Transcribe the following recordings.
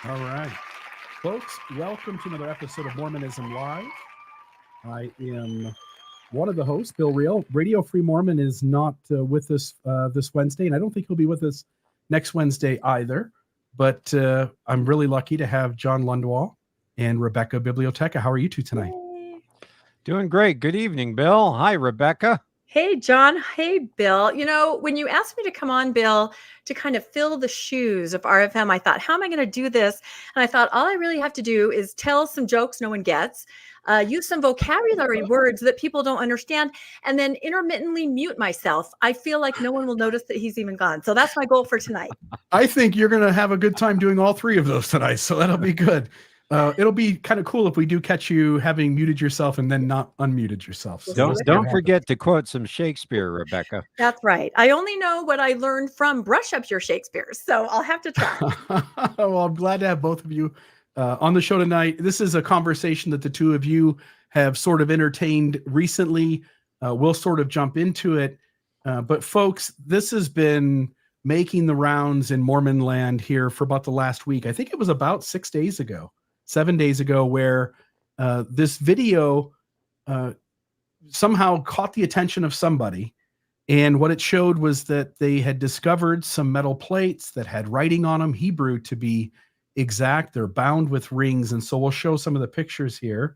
All right. Folks, welcome to another episode of Mormonism Live. I am one of the hosts, Bill Reel. Radio Free Mormon is not with us this Wednesday, and I don't think he'll be with us next Wednesday either. But I'm really lucky to have John Lundwall and Rebecca Bibliotecha. How are you two tonight? Hey. Doing great. Good evening, Bill. Hi, Rebecca. Hey, John. Hey, Bill. You know, when you asked me to come on, Bill, to kind of fill the shoes of RFM, I thought, how am I going to do this? And I thought, all I really have to do is tell some jokes no one gets, use some vocabulary words that people don't understand, and then intermittently mute myself. I feel like no one will notice that he's even gone. So that's my goal for tonight. I think you're going to have a good time doing all three of those tonight, so that'll be good. It'll be kind of cool if we do catch you having muted yourself and then not unmuted yourself. So don't forget to quote some Shakespeare, Rebecca. That's right. I only know what I learned from Brush Up Your Shakespeare, so I'll have to try. Well, I'm glad to have both of you on the show tonight. This is a conversation that the two of you have sort of entertained recently. We'll sort of jump into it. But folks, this has been making the rounds in Mormon land here for about the last week. I think it was about 7 days ago, where this video somehow caught the attention of somebody. And what it showed was that they had discovered some metal plates that had writing on them, Hebrew to be exact. They're bound with rings. And so we'll show some of the pictures here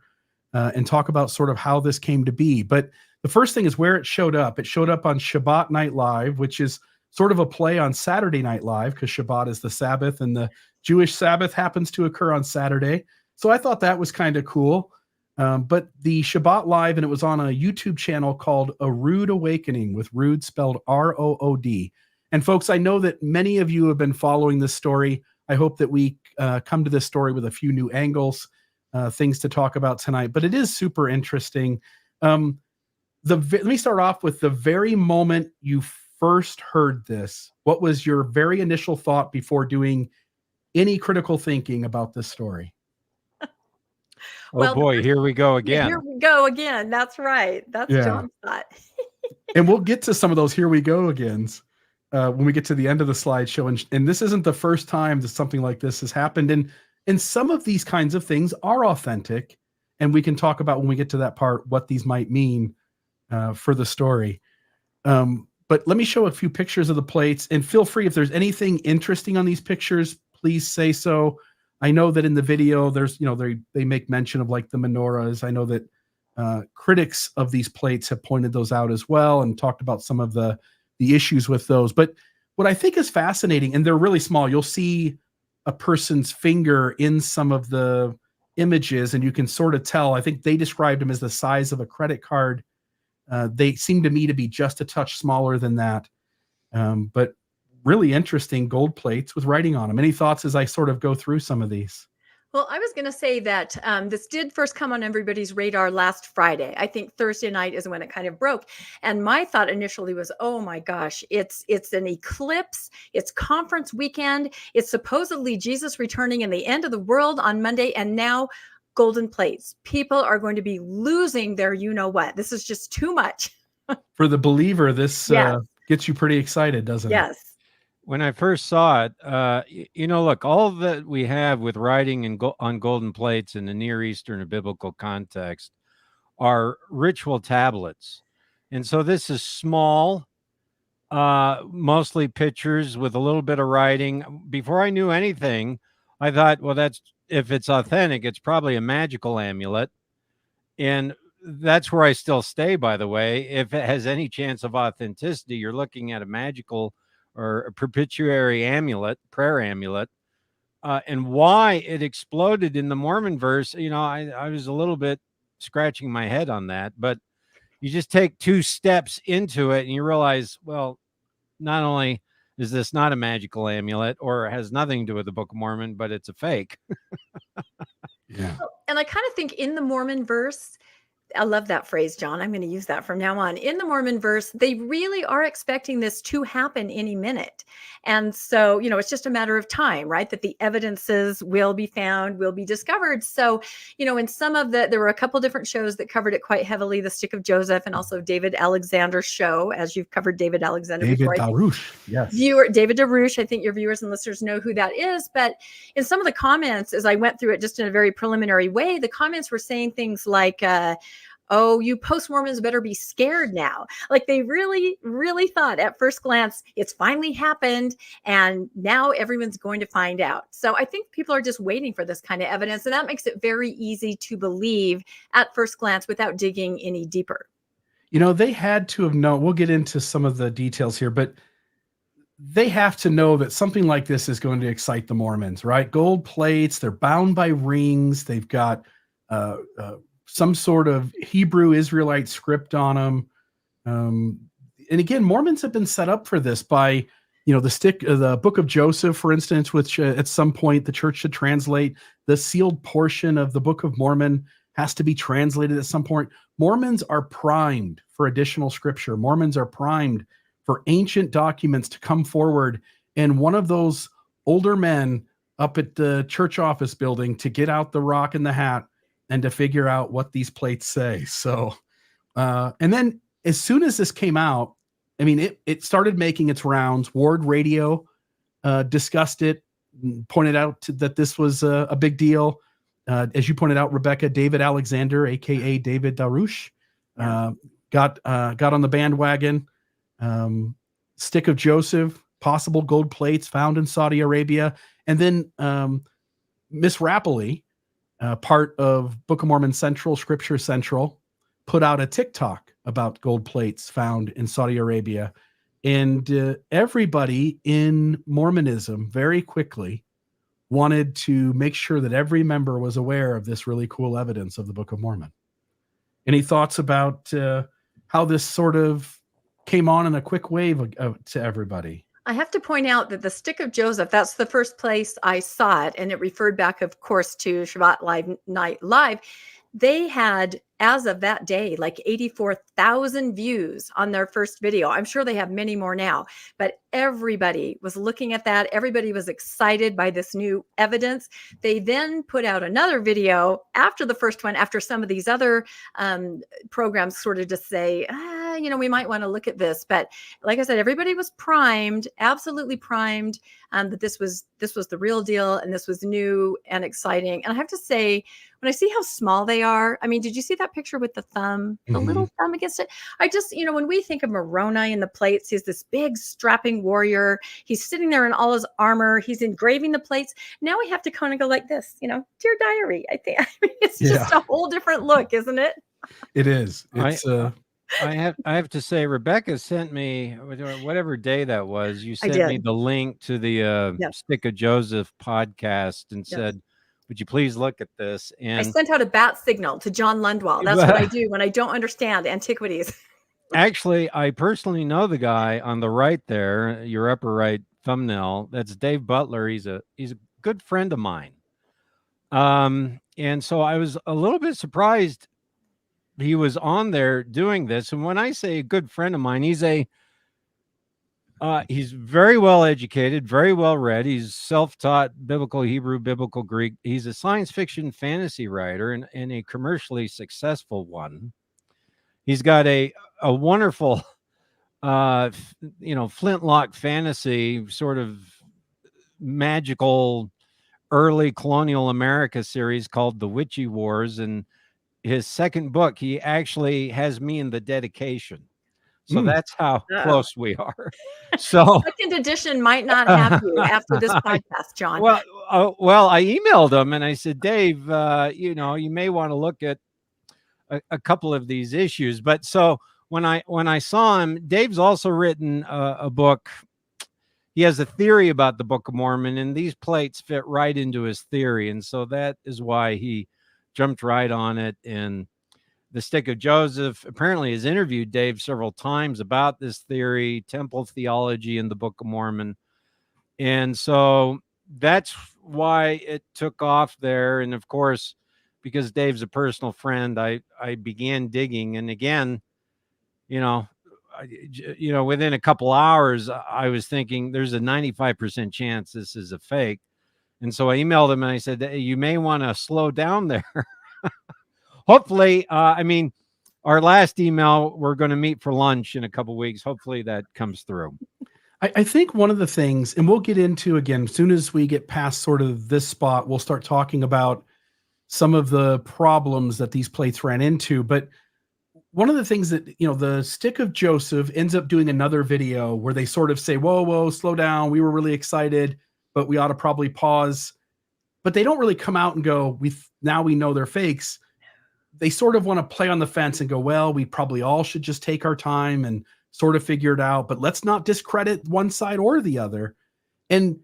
and talk about sort of how this came to be. But the first thing is where it showed up. It showed up on Shabbat Night Live, which is sort of a play on Saturday Night Live, because Shabbat is the Sabbath and the Jewish Sabbath happens to occur on Saturday. So I thought that was kind of cool. But the Shabbat Live, and it was on a YouTube channel called A Rood Awakening, with Rood spelled R-O-O-D. And folks, I know that many of you have been following this story. I hope that we come to this story with a few new angles, things to talk about tonight. But it is super interesting. Let me start off with the very moment you first heard this. What was your very initial thought before doing any critical thinking about this story? Well, boy, here we go again. Here we go again. That's right. That's John's thought. And we'll get to some of those here we go agains when we get to the end of the slideshow. And this isn't the first time that something like this has happened. And some of these kinds of things are authentic. And we can talk about, when we get to that part, what these might mean for the story. But let me show a few pictures of the plates, and feel free, if there's anything interesting on these pictures, please say so. I know that in the video, there's, they make mention of like the menorahs. I know that critics of these plates have pointed those out as well and talked about some of the issues with those. But what I think is fascinating, and they're really small, you'll see a person's finger in some of the images, and you can sort of tell. I think they described them as the size of a credit card. They seem to me to be just a touch smaller than that. But really interesting gold plates with writing on them. Any thoughts as I sort of go through some of these? Well, I was going to say that this did first come on everybody's radar last Friday. I think Thursday night is when it kind of broke. And my thought initially was, oh my gosh, it's an eclipse. It's conference weekend. It's supposedly Jesus returning in the end of the world on Monday. And now golden plates. People are going to be losing their you-know-what. This is just too much. For the believer, this gets you pretty excited, doesn't it? Yes. When I first saw it, look, all that we have with writing on golden plates in the Near Eastern or biblical context are ritual tablets. And so this is small, mostly pictures with a little bit of writing. Before I knew anything, I thought, well, if it's authentic, it's probably a magical amulet. And that's where I still stay, by the way. If it has any chance of authenticity, you're looking at a magical or a perpetuary amulet, prayer amulet. And why it exploded in the Mormon verse, I was a little bit scratching my head on that. But you just take two steps into it and you realize, well, not only is this not a magical amulet or has nothing to do with the Book of Mormon, but it's a fake. Yeah. And I kind of think in the Mormon verse, I love that phrase, John. I'm going to use that from now on. In the Mormon verse, they really are expecting this to happen any minute. And so, it's just a matter of time, right? That the evidences will be found, will be discovered. So, in some of there were a couple different shows that covered it quite heavily, The Stick of Joseph and also David Alexander's show, as you've covered David Alexander David before. Darush, yes. David Darush, I think your viewers and listeners know who that is. But in some of the comments, as I went through it just in a very preliminary way, the comments were saying things like, oh, you post-Mormons better be scared now. Like they really, really thought at first glance, it's finally happened. And now everyone's going to find out. So I think people are just waiting for this kind of evidence. And that makes it very easy to believe at first glance without digging any deeper. They had to have known, we'll get into some of the details here, but they have to know that something like this is going to excite the Mormons, right? Gold plates, they're bound by rings. They've got some sort of Hebrew Israelite script on them. And again, Mormons have been set up for this by, the Book of Joseph, for instance, which at some point the church should translate. The sealed portion of the Book of Mormon has to be translated at some point. Mormons are primed for additional scripture. Mormons are primed for ancient documents to come forward. And one of those older men up at the church office building to get out the rock and the hat and to figure out what these plates say. So, and then as soon as this came out, I mean, it started making its rounds. Ward Radio discussed it, pointed out that this was a big deal. As you pointed out, Rebecca, David Alexander, aka David Darush, got on the bandwagon. Stick of Joseph, possible gold plates found in Saudi Arabia, and then Miss Rappley, part of Book of Mormon Central, Scripture Central, put out a TikTok about gold plates found in Saudi Arabia. And everybody in Mormonism very quickly wanted to make sure that every member was aware of this really cool evidence of the Book of Mormon. Any thoughts about how this sort of came on in a quick wave to everybody? I have to point out that the Stick of Joseph, that's the first place I saw it. And it referred back, of course, to Shabbat Night Live. They had, as of that day, like 84,000 views on their first video. I'm sure they have many more now, but everybody was looking at that. Everybody was excited by this new evidence. They then put out another video after the first one, after some of these other programs sort of just say, we might want to look at this. But like I said, everybody was primed, absolutely primed, that this was the real deal and this was new and exciting. And I have to say, when I see how small they are, I mean, did you see that picture with the thumb, the little thumb against it? I just, when we think of Moroni in the plates, he's this big strapping warrior. He's sitting there in all his armor. He's engraving the plates. Now we have to kind of go like this, dear diary. I think it's just a whole different look, isn't it? It is. It's I have to say, Rebecca sent me, whatever day that was, you sent me the link to the Stick of Joseph podcast and said, would you please look at this? And I sent out a bat signal to John Lundwall. That's what I do when I don't understand antiquities. Actually, I personally know the guy on the right there, your upper right thumbnail. That's Dave Butler. He's a good friend of mine. And so I was a little bit surprised he was on there doing this. And when I say a good friend of mine, he's very well educated, very well read. He's self-taught biblical Hebrew, biblical Greek. He's a science fiction fantasy writer and a commercially successful one. He's got a wonderful, flintlock fantasy sort of magical early colonial America series called The Witchy Wars. And his second book, he actually has me in the dedication. So that's how close we are. So second edition might not have you after this podcast, John. Well, I emailed him and I said, Dave, you may want to look at a couple of these issues. But so when I saw him, Dave's also written a book. He has a theory about the Book of Mormon, and these plates fit right into his theory. And so that is why he jumped right on it. And the Stick of Joseph apparently has interviewed Dave several times about this theory, temple theology in the Book of Mormon. And so that's why it took off there. And of course, because Dave's a personal friend, I began digging, and again, within a couple hours, I was thinking there's a 95% chance this is a fake. And so I emailed him and I said, hey, you may want to slow down there. Hopefully, our last email, we're going to meet for lunch in a couple weeks. Hopefully that comes through. I think one of the things, and we'll get into again, as soon as we get past sort of this spot, we'll start talking about some of the problems that these plates ran into. But one of the things that, the Stick of Joseph ends up doing another video where they sort of say, whoa, slow down. We were really excited, but we ought to probably pause. But they don't really come out and go, now we know they're fakes. They sort of want to play on the fence and go, well, we probably all should just take our time and sort of figure it out, but let's not discredit one side or the other. And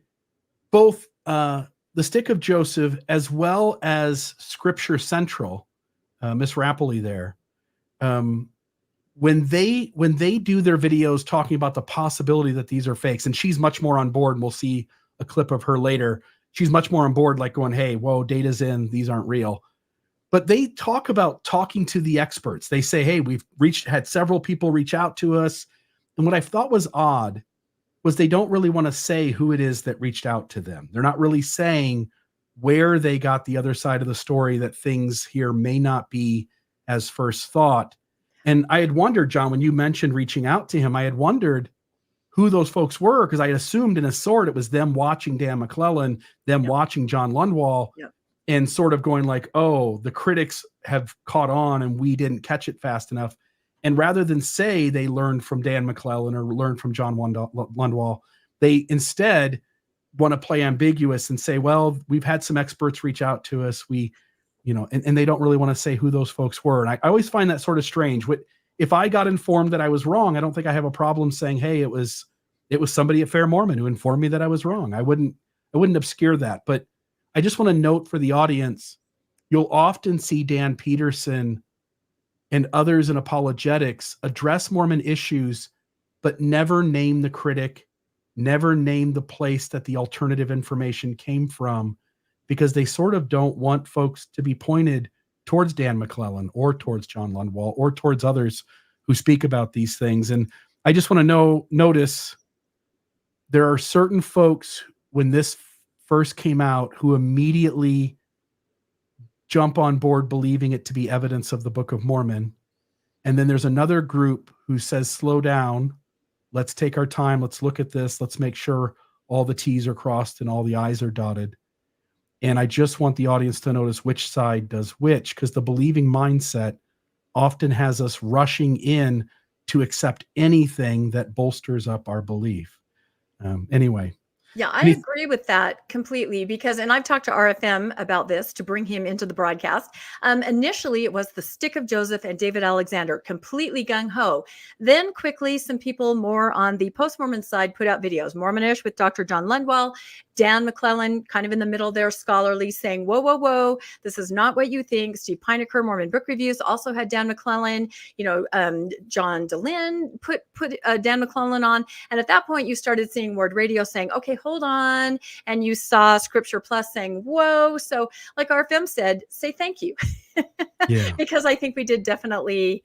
both the Stick of Joseph as well as Scripture Central, Miss Rappley there, when they do their videos talking about the possibility that these are fakes, and she's much more on board, and we'll see a clip of her later. She's much more on board, like going, hey, whoa, data's in, these aren't real. But they talk about talking to the experts. They say, hey, we've had several people reach out to us. And what I thought was odd was they don't really want to say who it is that reached out to them. They're not really saying where they got the other side of the story, that things here may not be as first thought. And I had wondered, John, when you mentioned reaching out to him, I had wondered who those folks were, because I had assumed in a sort it was them watching Dan McClellan, them watching John Lundwall, and sort of going like, oh, the critics have caught on and we didn't catch it fast enough. And rather than say they learned from Dan McClellan or learned from John Lundwall, they instead want to play ambiguous and say, well, we've had some experts reach out to us. And they don't really want to say who those folks were. And I always find that sort of strange. If I got informed that I was wrong, I don't think I have a problem saying, hey, it was somebody at Fair Mormon who informed me that I was wrong. I wouldn't obscure that. But I just want to note for the audience, you'll often see Dan Peterson and others in apologetics address Mormon issues, but never name the critic, never name the place that the alternative information came from, because they sort of don't want folks to be pointed towards Dan McClellan or towards John Lundwall or towards others who speak about these things. And I just want to notice there are certain folks when this first came out who immediately jump on board believing it to be evidence of the Book of Mormon. And then there's another group who says, slow down, let's take our time, let's look at this, let's make sure all the T's are crossed and all the I's are dotted. And I just want the audience to notice which side does which, because the believing mindset often has us rushing in to accept anything that bolsters up our belief. Anyway. Yeah, I agree with that completely, and I've talked to RFM about this to bring him into the broadcast. Initially, it was the Stick of Joseph and David Alexander, completely gung-ho. Then quickly, some people more on the post-Mormon side put out videos, Mormonish with Dr. John Lundwall, Dan McClellan, kind of in the middle there, scholarly, saying, whoa, this is not what you think. Steve Pinecker, Mormon Book Reviews, also had Dan McClellan. John DeLynn put Dan McClellan on. And at that point, you started seeing Word Radio saying, okay, hold on. And you saw Scripture Plus saying, whoa. So like RFM said, say thank you. Yeah. Because I think we did definitely,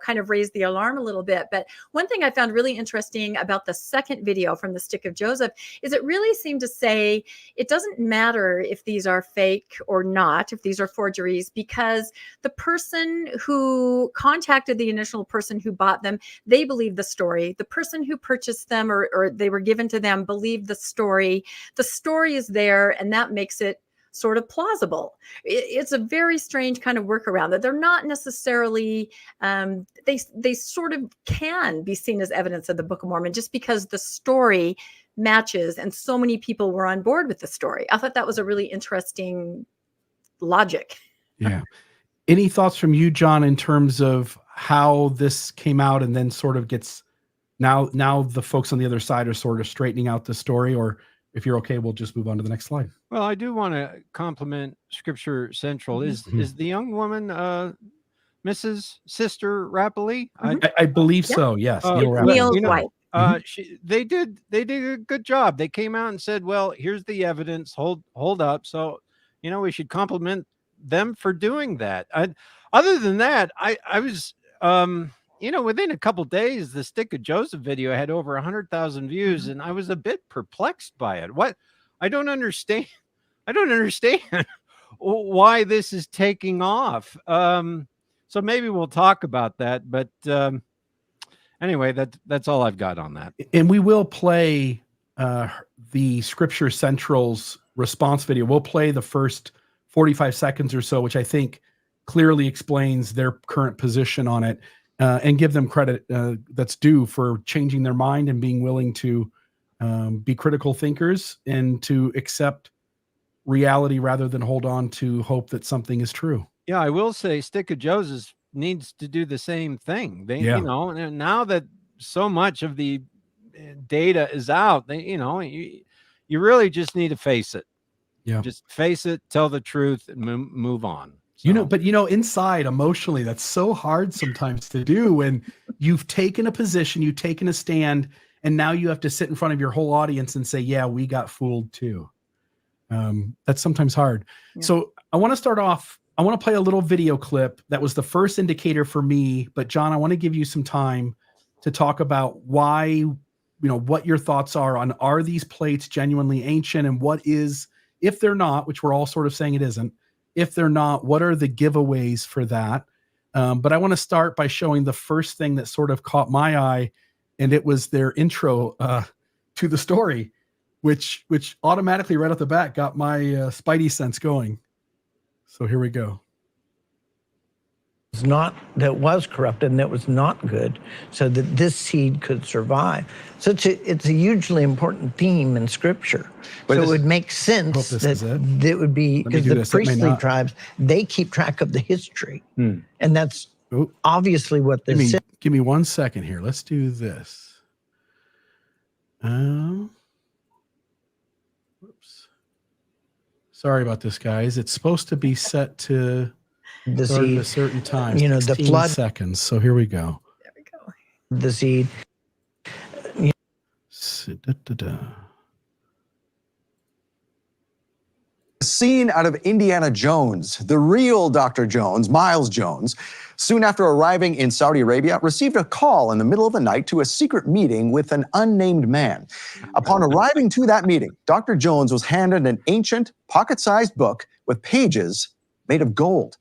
kind of raise the alarm a little bit. But one thing I found really interesting about the second video from the Stick of Joseph is it really seemed to say it doesn't matter if these are fake or not, if these are forgeries, because the person who contacted the initial person who bought them, they believe the story. The person who purchased them or they were given to them believed the story. The story is there, and that makes it sort of plausible. It's a very strange kind of workaround that they're not necessarily, they sort of can be seen as evidence of the Book of Mormon just because the story matches and so many people were on board with the story. I thought that was a really interesting logic. Yeah. Any thoughts from you, John, in terms of how this came out and then sort of gets now the folks on the other side are sort of straightening out the story? Or if you're okay, we'll just move on to the next slide. Well, I do want to compliment Scripture Central. Is the young woman Mrs. Sister Rappley? I believe so. Yes, Neil's wife. They did a good job. They came out and said, "Well, here's the evidence. Hold up." So, we should compliment them for doing that. Other than that, I was, within a couple days, the Stick of Joseph video had over 100,000 views, and I was a bit perplexed by it. What? I don't understand. I don't understand why this is taking off. So maybe we'll talk about that. But anyway, that's all I've got on that. And we will play the Scripture Central's response video. We'll play the first 45 seconds or so, which I think clearly explains their current position on it, and give them credit that's due for changing their mind and being willing to be critical thinkers and to accept reality rather than hold on to hope that something is true. Yeah, I will say Stick of Joseph needs to do the same thing. They, and now that so much of the data is out, you really just need to face it. Yeah. Just face it, tell the truth, and move on. So. But inside emotionally, that's so hard sometimes to do when you've taken a position, you've taken a stand, and now you have to sit in front of your whole audience and say, yeah, we got fooled too. That's sometimes hard. Yeah. So I want to start off. I want to play a little video clip that was the first indicator for me. But John, I want to give you some time to talk about why, what your thoughts are on, are these plates genuinely ancient, and what is, if they're not, which we're all sort of saying it isn't, if they're not, what are the giveaways for that? But I want to start by showing the first thing that sort of caught my eye, and it was their intro to the story, which automatically right off the bat got my spidey sense going. So here we go. That was corrupted and that was not good, so that this seed could survive. So it's a hugely important theme in Scripture. But so it would make sense that it would be, because the priestly tribes, they keep track of the history. And that's obviously what this is. Give me 1 second here. Let's do this. Whoops. Sorry about this, guys. It's supposed to be set to start at a certain time. The flood seconds. So here we go. There we go. The seed. Scene out of Indiana Jones. The real Dr. Jones, Miles Jones, soon after arriving in Saudi Arabia, received a call in the middle of the night to a secret meeting with an unnamed man. Upon arriving to that meeting, Dr. Jones was handed an ancient, pocket-sized book with pages made of gold.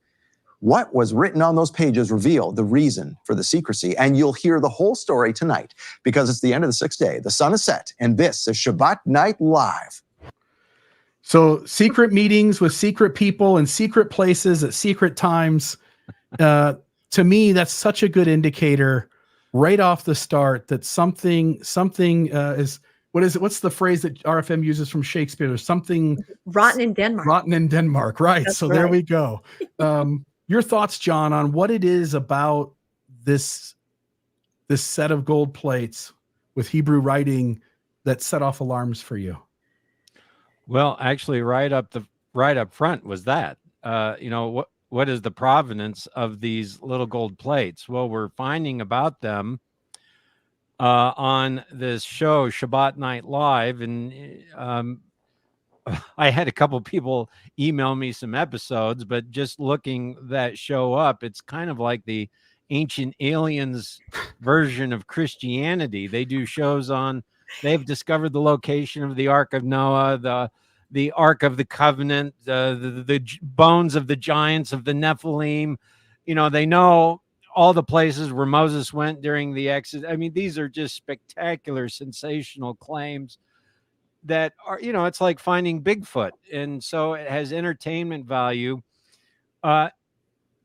What was written on those pages revealed the reason for the secrecy, and you'll hear the whole story tonight, because it's the end of the sixth day. The sun is set, and this is Shabbat Night Live. So secret meetings with secret people in secret places at secret times. To me, that's such a good indicator right off the start that something is, what is it? What's the phrase that RFM uses from Shakespeare? There's something rotten in Denmark. Rotten in Denmark, right? That's right. There we go. Your thoughts, John, on what it is about this set of gold plates with Hebrew writing that set off alarms for you? Well, actually, right up front was that. What is the provenance of these little gold plates? Well, we're finding about them on this show, Shabbat Night Live, and I had a couple people email me some episodes, but just looking that show up, it's kind of like the Ancient Aliens version of Christianity. They do shows on, they've discovered the location of the Ark of Noah, the Ark of the Covenant, the bones of the giants of the Nephilim. They know all the places where Moses went during the Exodus. I mean, these are just spectacular, sensational claims that are, it's like finding Bigfoot. And so it has entertainment value.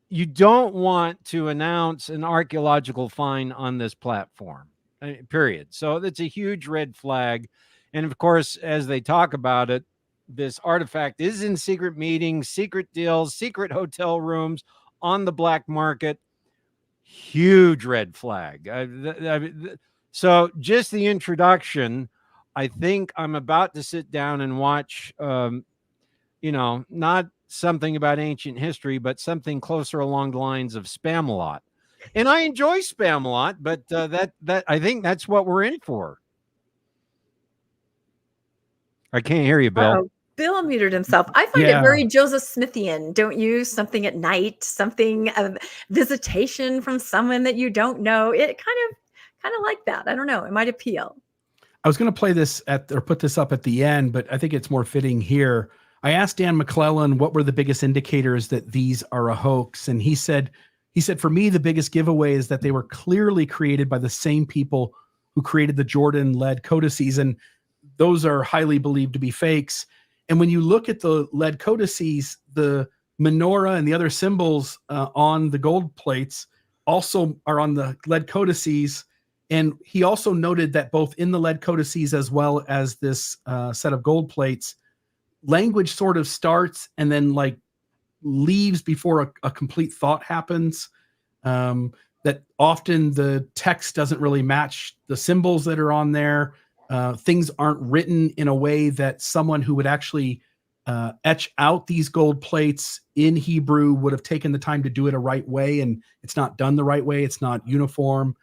You don't want to announce an archaeological find on this platform, period. So that's a huge red flag. And of course, as they talk about it, this artifact is in secret meetings, secret deals, secret hotel rooms, on the black market. Huge red flag. So just the introduction, I think I'm about to sit down and watch, not something about ancient history, but something closer along the lines of Spamalot. And I enjoy Spamalot, but that I think that's what we're in for. I can't hear you, Bill. Bill muted himself. I find it very Joseph Smithian. Don't use something at night, something of visitation from someone that you don't know. It kind of like that. I don't know. It might appeal. I was going to play this put this up at the end, but I think it's more fitting here. I asked Dan McClellan what were the biggest indicators that these are a hoax, and he said, for me, the biggest giveaway is that they were clearly created by the same people who created the Jordan-led codices, and those are highly believed to be fakes. And when you look at the lead codices, the menorah and the other symbols on the gold plates also are on the lead codices. And he also noted that both in the lead codices as well as this set of gold plates, language sort of starts and then like leaves before a complete thought happens. That often the text doesn't really match the symbols that are on there. Things aren't written in a way that someone who would actually etch out these gold plates in Hebrew would have taken the time to do it a right way, and it's not done the right way. It's not uniform.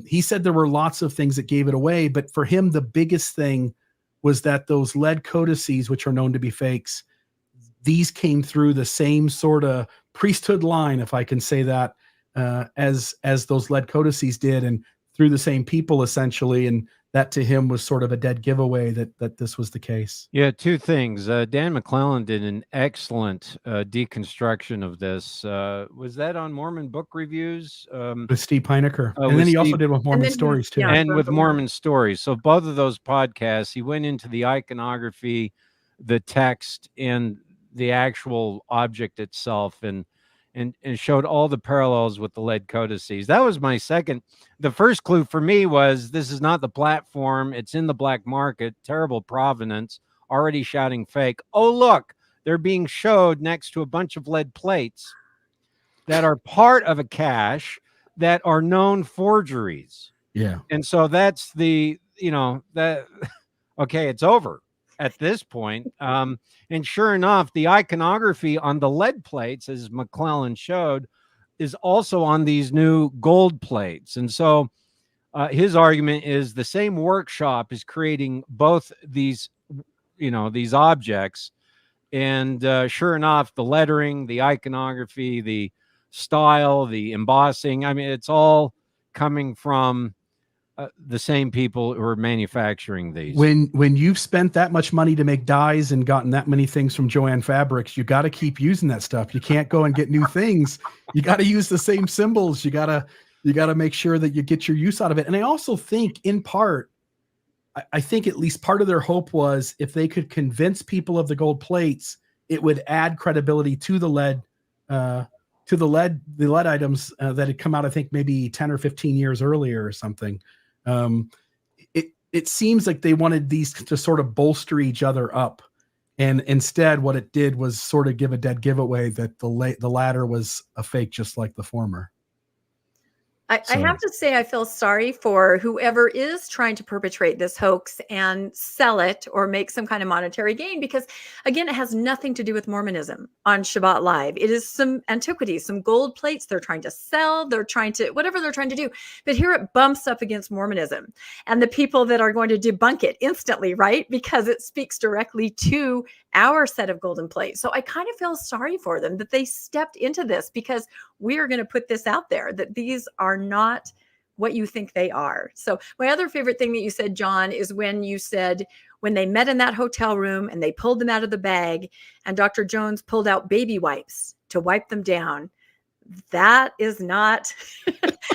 He said there were lots of things that gave it away, but for him, the biggest thing was that those lead codices, which are known to be fakes, these came through the same sort of priesthood line, if I can say that, as those lead codices did, and through the same people essentially. And that to him was sort of a dead giveaway that this was the case. Yeah, two things. Dan McClellan did an excellent deconstruction of this. Was that on Mormon Book Reviews? With Steve Heinecker. And then he also did with Mormon Stories too. And with Mormon Stories. So both of those podcasts, he went into the iconography, the text, and the actual object itself, and showed all the parallels with the lead codices. That was my second. The first clue for me was this is not the platform. It's in the black market. Terrible provenance. Already shouting fake. Oh, look, they're being showed next to a bunch of lead plates that are part of a cache that are known forgeries. Yeah. And so that's the, that, okay, it's over at this point. And sure enough, the iconography on the lead plates, as McClellan showed, is also on these new gold plates. And so his argument is the same workshop is creating both these, these objects. And sure enough, the lettering, the iconography, the style, the embossing, I mean, it's all coming from the same people who are manufacturing these. When you've spent that much money to make dyes and gotten that many things from Joann Fabrics, you got to keep using that stuff. You can't go and get new things. You got to use the same symbols. You got to make sure that you get your use out of it. And I also think, in part, I think at least part of their hope was if they could convince people of the gold plates, it would add credibility to the lead items that had come out, I think maybe 10 or 15 years earlier or something. It seems like they wanted these to sort of bolster each other up, and instead what it did was sort of give a dead giveaway that the latter was a fake, just like the former. I have to say, I feel sorry for whoever is trying to perpetrate this hoax and sell it or make some kind of monetary gain, because again, it has nothing to do with Mormonism on Shabbat Live. It is some antiquities, some gold plates they're trying to sell. They're trying to, whatever they're trying to do. But here it bumps up against Mormonism and the people that are going to debunk it instantly, right? Because it speaks directly to our set of golden plates. So I kind of feel sorry for them that they stepped into this, because we are going to put this out there that these are not what you think they are. So my other favorite thing that you said, John, is when you said when they met in that hotel room and they pulled them out of the bag and Dr. Jones pulled out baby wipes to wipe them down. That is not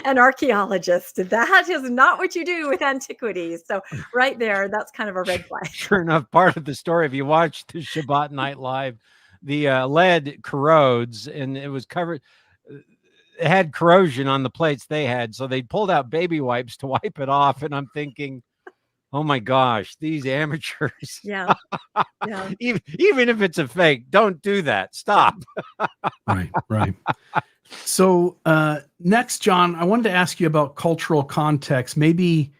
an archaeologist. That is not what you do with antiquities. So right there, that's kind of a red flag. Sure enough, part of the story, if you watch the Shabbat Night Live, the lead corrodes, and it was covered. It had corrosion on the plates they had, so they pulled out baby wipes to wipe it off. And I'm thinking, oh my gosh, these amateurs. Yeah. Yeah. Even if it's a fake, don't do that. Stop. Right. So next, John, I wanted to ask you about cultural context. Maybe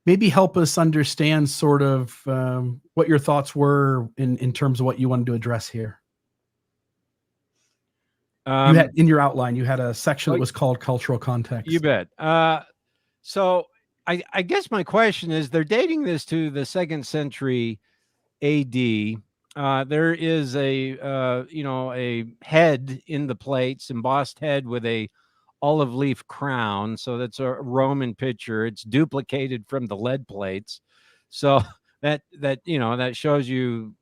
help us understand sort of what your thoughts were in terms of what you wanted to address here. In your outline, you had a section that was called cultural context. You bet. So I guess my question is, they're dating this to the 2nd century AD. there is a a head in the plates, embossed head with a olive leaf crown. So that's a Roman picture. It's duplicated from the lead plates. So that shows you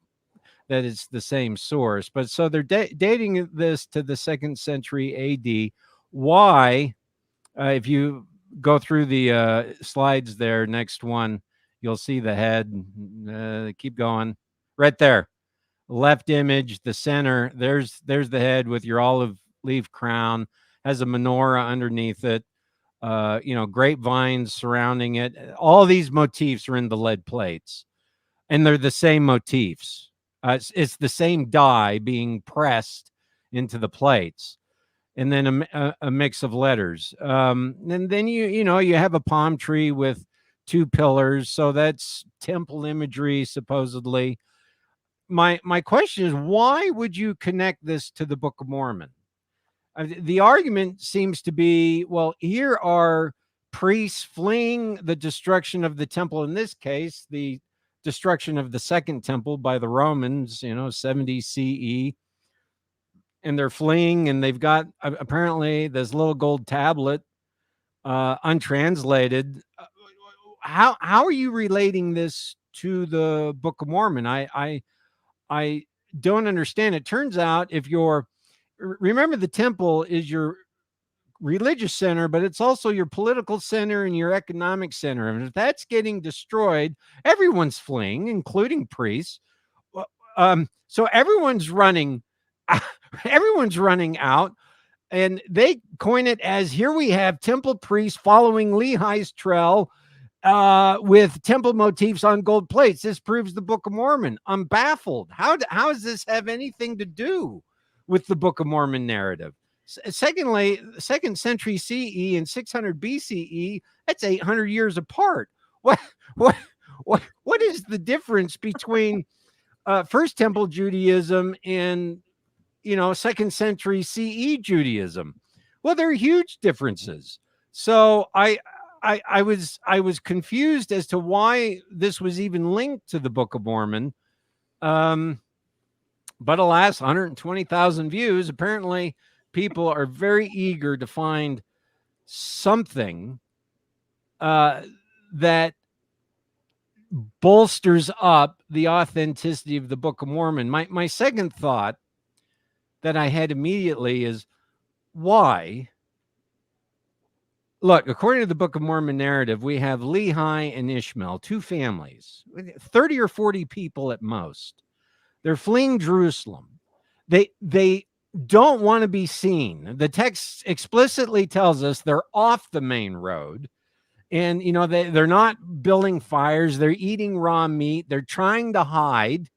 that it's the same source. But so they're dating this to the 2nd century AD. Why? If you go through the slides there, next one, you'll see the head. Keep going. Right there. Left image, the center. There's the head with your olive leaf crown. Has a menorah underneath it. Grapevines surrounding it. All these motifs are in the lead plates, and they're the same motifs. It's the same dye being pressed into the plates, and then a mix of letters. And then you have a palm tree with 2 pillars, so that's temple imagery supposedly. My question is, why would you connect this to the Book of Mormon? The argument seems to be, well, here are priests fleeing the destruction of the temple. In this case, the destruction of the 2nd temple by the Romans, 70 CE. And they're fleeing, and they've got apparently this little gold tablet, untranslated. How are you relating this to the Book of Mormon? I don't understand. It turns out, remember, the temple is your religious center, but it's also your political center and your economic center. And if that's getting destroyed, everyone's fleeing, including priests. So everyone's running out, and they coin it as, here we have temple priests following Lehi's trail with temple motifs on gold plates. This proves the Book of Mormon. I'm baffled. How does this have anything to do with the Book of Mormon narrative? Secondly, 2nd century CE and 600 BCE, that's 800 years apart. What is the difference between First Temple Judaism and 2nd century CE Judaism? Well, there are huge differences. So I was confused as to why this was even linked to the Book of Mormon. But alas, 120,000 views. Apparently, people are very eager to find something that bolsters up the authenticity of the Book of Mormon. My second thought that I had immediately is, why? Look, according to the Book of Mormon narrative, we have Lehi and Ishmael, 2 families, 30 or 40 people at most. They're fleeing Jerusalem. They don't want to be seen. The text explicitly tells us they're off the main road. And, they're not building fires. They're eating raw meat. They're trying to hide.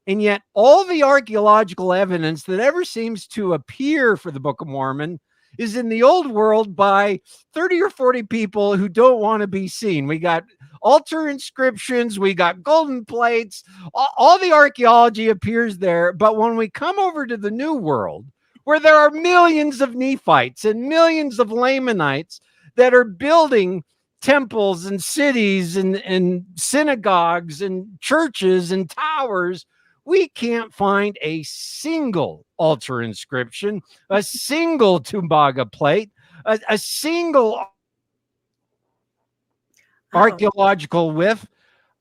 And yet all the archaeological evidence that ever seems to appear for the Book of Mormon is in the old world by 30 or 40 people who don't want to be seen. We got altar inscriptions. We got golden plates. All the archaeology appears there. But when we come over to the New World, where there are millions of Nephites and millions of Lamanites that are building temples and cities and synagogues and churches and towers, we can't find a single altar inscription, a single Tumbaga plate, a single archaeological whiff.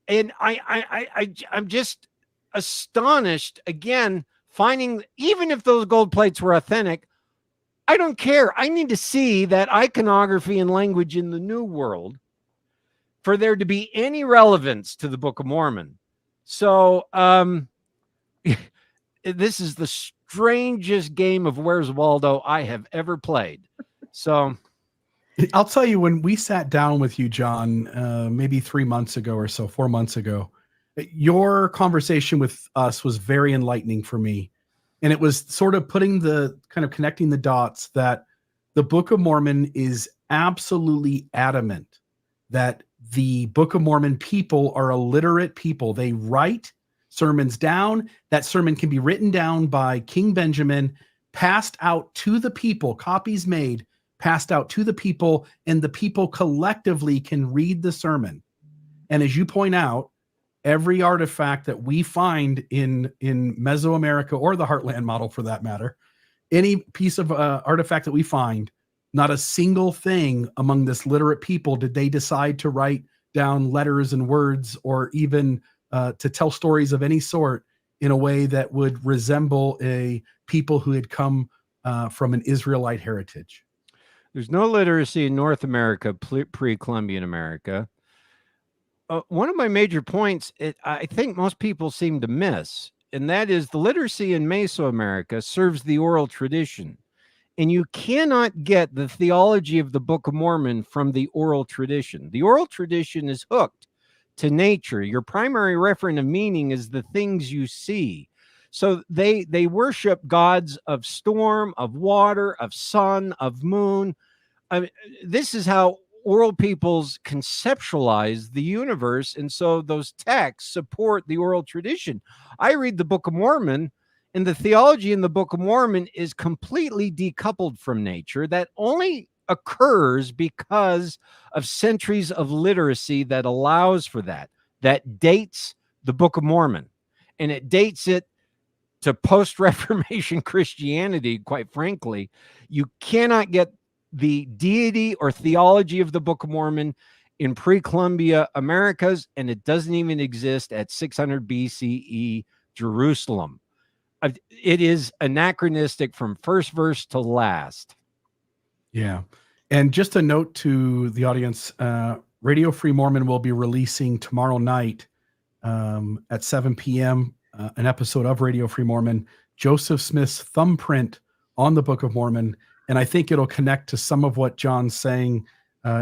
And I'm just astonished, again, finding, even if those gold plates were authentic, I don't care. I need to see that iconography and language in the New World for there to be any relevance to the Book of Mormon. So, this is the strangest game of Where's Waldo I have ever played. So I'll tell you, when we sat down with you, John, maybe 3 months ago or so, 4 months ago, your conversation with us was very enlightening for me. And it was sort of connecting the dots that the Book of Mormon is absolutely adamant that the Book of Mormon people are illiterate people. They write sermons down. That sermon can be written down by King Benjamin, passed out to the people, copies made, passed out to the people, and the people collectively can read the sermon. And as you point out, every artifact that we find in Mesoamerica, or the Heartland model for that matter, any piece of artifact that we find, not a single thing among this literate people did they decide to write down letters and words, or even to tell stories of any sort in a way that would resemble a people who had come from an Israelite heritage. There's no literacy in North America, pre-Columbian America. One of my major points, I think most people seem to miss, and that is the literacy in Mesoamerica serves the oral tradition. And you cannot get the theology of the Book of Mormon from the oral tradition. The oral tradition is hooked to nature. Your primary referent of meaning is the things you see. So they worship gods of storm, of water, of sun, of moon. I mean, this is how oral peoples conceptualize the universe. And so those texts support the oral tradition. I read the Book of Mormon, and the theology in the Book of Mormon is completely decoupled from nature. That only occurs because of centuries of literacy that allows for that. That dates the Book of Mormon, and it dates it to post-Reformation Christianity, quite frankly. You cannot get the deity or theology of the Book of Mormon in pre-Columbia Americas, and it doesn't even exist at 600 BCE Jerusalem. It is anachronistic from first verse to last. Yeah. And just a note to the audience, Radio Free Mormon will be releasing tomorrow night at 7 p.m. An episode of Radio Free Mormon, Joseph Smith's thumbprint on the Book of Mormon. And I think it'll connect to some of what John's saying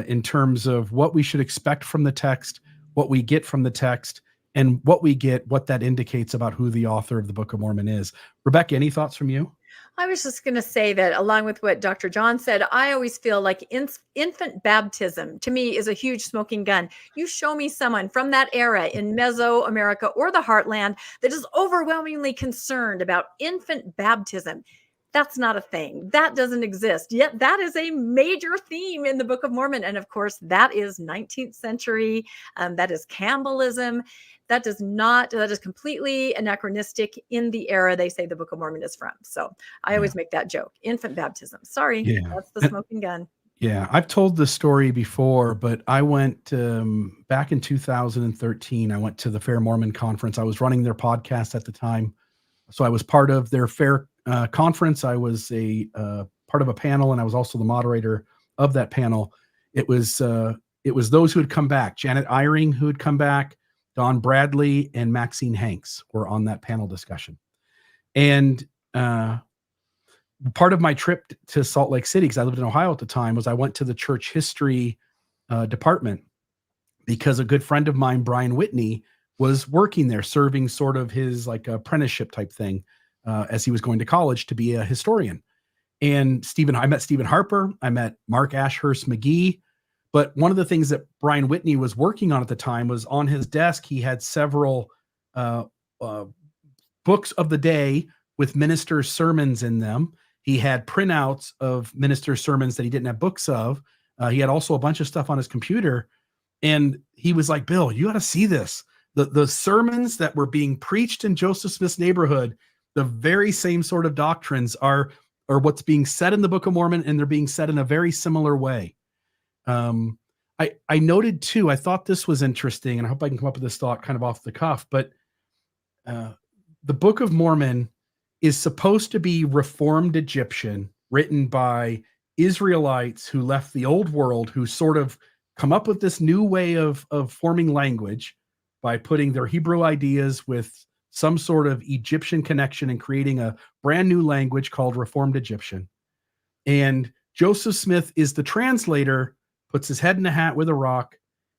in terms of what we should expect from the text, what we get from the text, and what we get, what that indicates about who the author of the Book of Mormon is. Rebecca, any thoughts from you? I was just going to say that along with what Dr. John said, I always feel like infant baptism to me is a huge smoking gun. You show me someone from that era in Mesoamerica or the Heartland that is overwhelmingly concerned about infant baptism. That's not a thing. That doesn't exist. Yet that is a major theme in the Book of Mormon. And of course, that is 19th century. That is Campbellism. That is completely anachronistic in the era they say the Book of Mormon is from. So I always make that joke. Infant baptism. Sorry, that's the smoking gun. Yeah, I've told this story before, but I went back in 2013. I went to the Fair Mormon Conference. I was running their podcast at the time. So I was part of their Fair conference. I was a part of a panel, and I was also the moderator of that panel. It was those who had come back. Janet Eyring, who had come back, Don Bradley, and Maxine Hanks were on that panel discussion. And part of my trip to Salt Lake City, because I lived in Ohio at the time, was I went to the church history department because a good friend of mine, Brian Whitney, was working there, serving sort of his like apprenticeship type thing as he was going to college to be a historian. And I met Stephen Harper, I met Mark Ashurst McGee. But one of the things that Brian Whitney was working on at the time was on his desk, he had several books of the day with ministers' sermons in them. He had printouts of ministers' sermons that he didn't have books of. He had also a bunch of stuff on his computer. And he was like, Bill, you got to see this. The sermons that were being preached in Joseph Smith's neighborhood, the very same sort of doctrines are what's being said in the Book of Mormon, and they're being said in a very similar way. I noted too, I thought this was interesting, and I hope I can come up with this thought kind of off the cuff, but the Book of Mormon is supposed to be Reformed Egyptian, written by Israelites who left the old world, who sort of come up with this new way of forming language by putting their Hebrew ideas with some sort of Egyptian connection and creating a brand new language called Reformed Egyptian. And Joseph Smith is the translator, puts his head in a hat with a rock,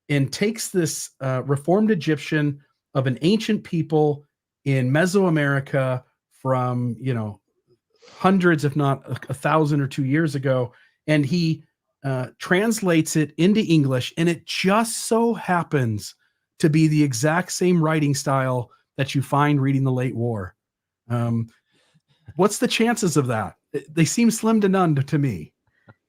and takes this Reformed Egyptian of an ancient people in Mesoamerica from, hundreds, if not 1,000 or 2 years ago, and he translates it into English, and it just so happens to be the exact same writing style that you find reading the late war. What's the chances of that? They seem slim to none to me.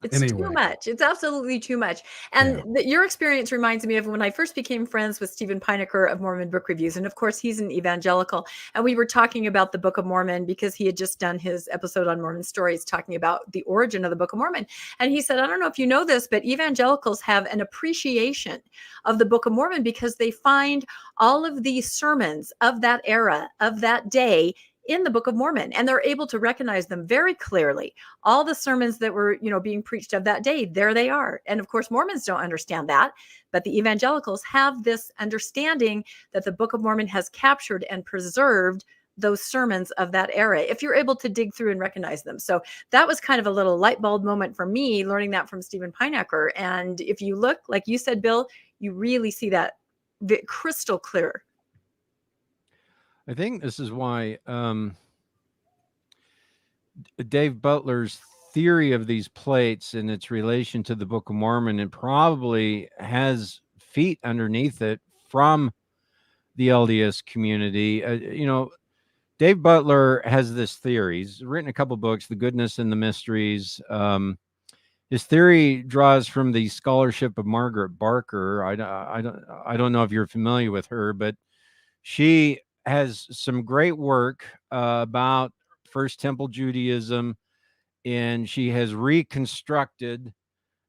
It's too much. It's absolutely too much. And your experience reminds me of when I first became friends with Stephen Pinecker of Mormon Book Reviews. And of course, he's an evangelical. And we were talking about the Book of Mormon because he had just done his episode on Mormon stories talking about the origin of the Book of Mormon. And he said, I don't know if you know this, but evangelicals have an appreciation of the Book of Mormon because they find all of the sermons of that era, of that day, in the Book of Mormon, and they're able to recognize them very clearly. All the sermons that were, being preached of that day, there they are. And of course, Mormons don't understand that, but the evangelicals have this understanding that the Book of Mormon has captured and preserved those sermons of that era, if you're able to dig through and recognize them. So that was kind of a little light bulb moment for me, learning that from Stephen Pinecker. And if you look, like you said, Bill, you really see that crystal clear. I think this is why Dave Butler's theory of these plates and its relation to the Book of Mormon, it probably has feet underneath it from the LDS community. Dave Butler has this theory. He's written a couple books, The Goodness and the Mysteries. His theory draws from the scholarship of Margaret Barker. I don't know if you're familiar with her, but she has some great work about First Temple Judaism, and she has reconstructed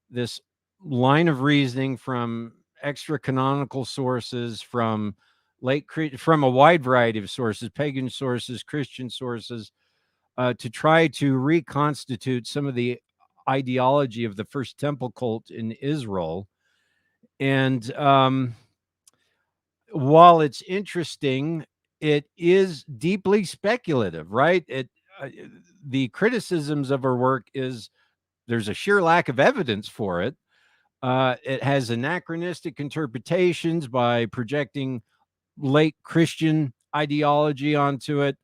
this line of reasoning from extra canonical sources, from a wide variety of sources, pagan sources, Christian sources, to try to reconstitute some of the ideology of the First Temple cult in Israel. And while it's interesting, it is deeply speculative, right? The criticisms of her work is there's a sheer lack of evidence for it. It has anachronistic interpretations by projecting late Christian ideology onto it.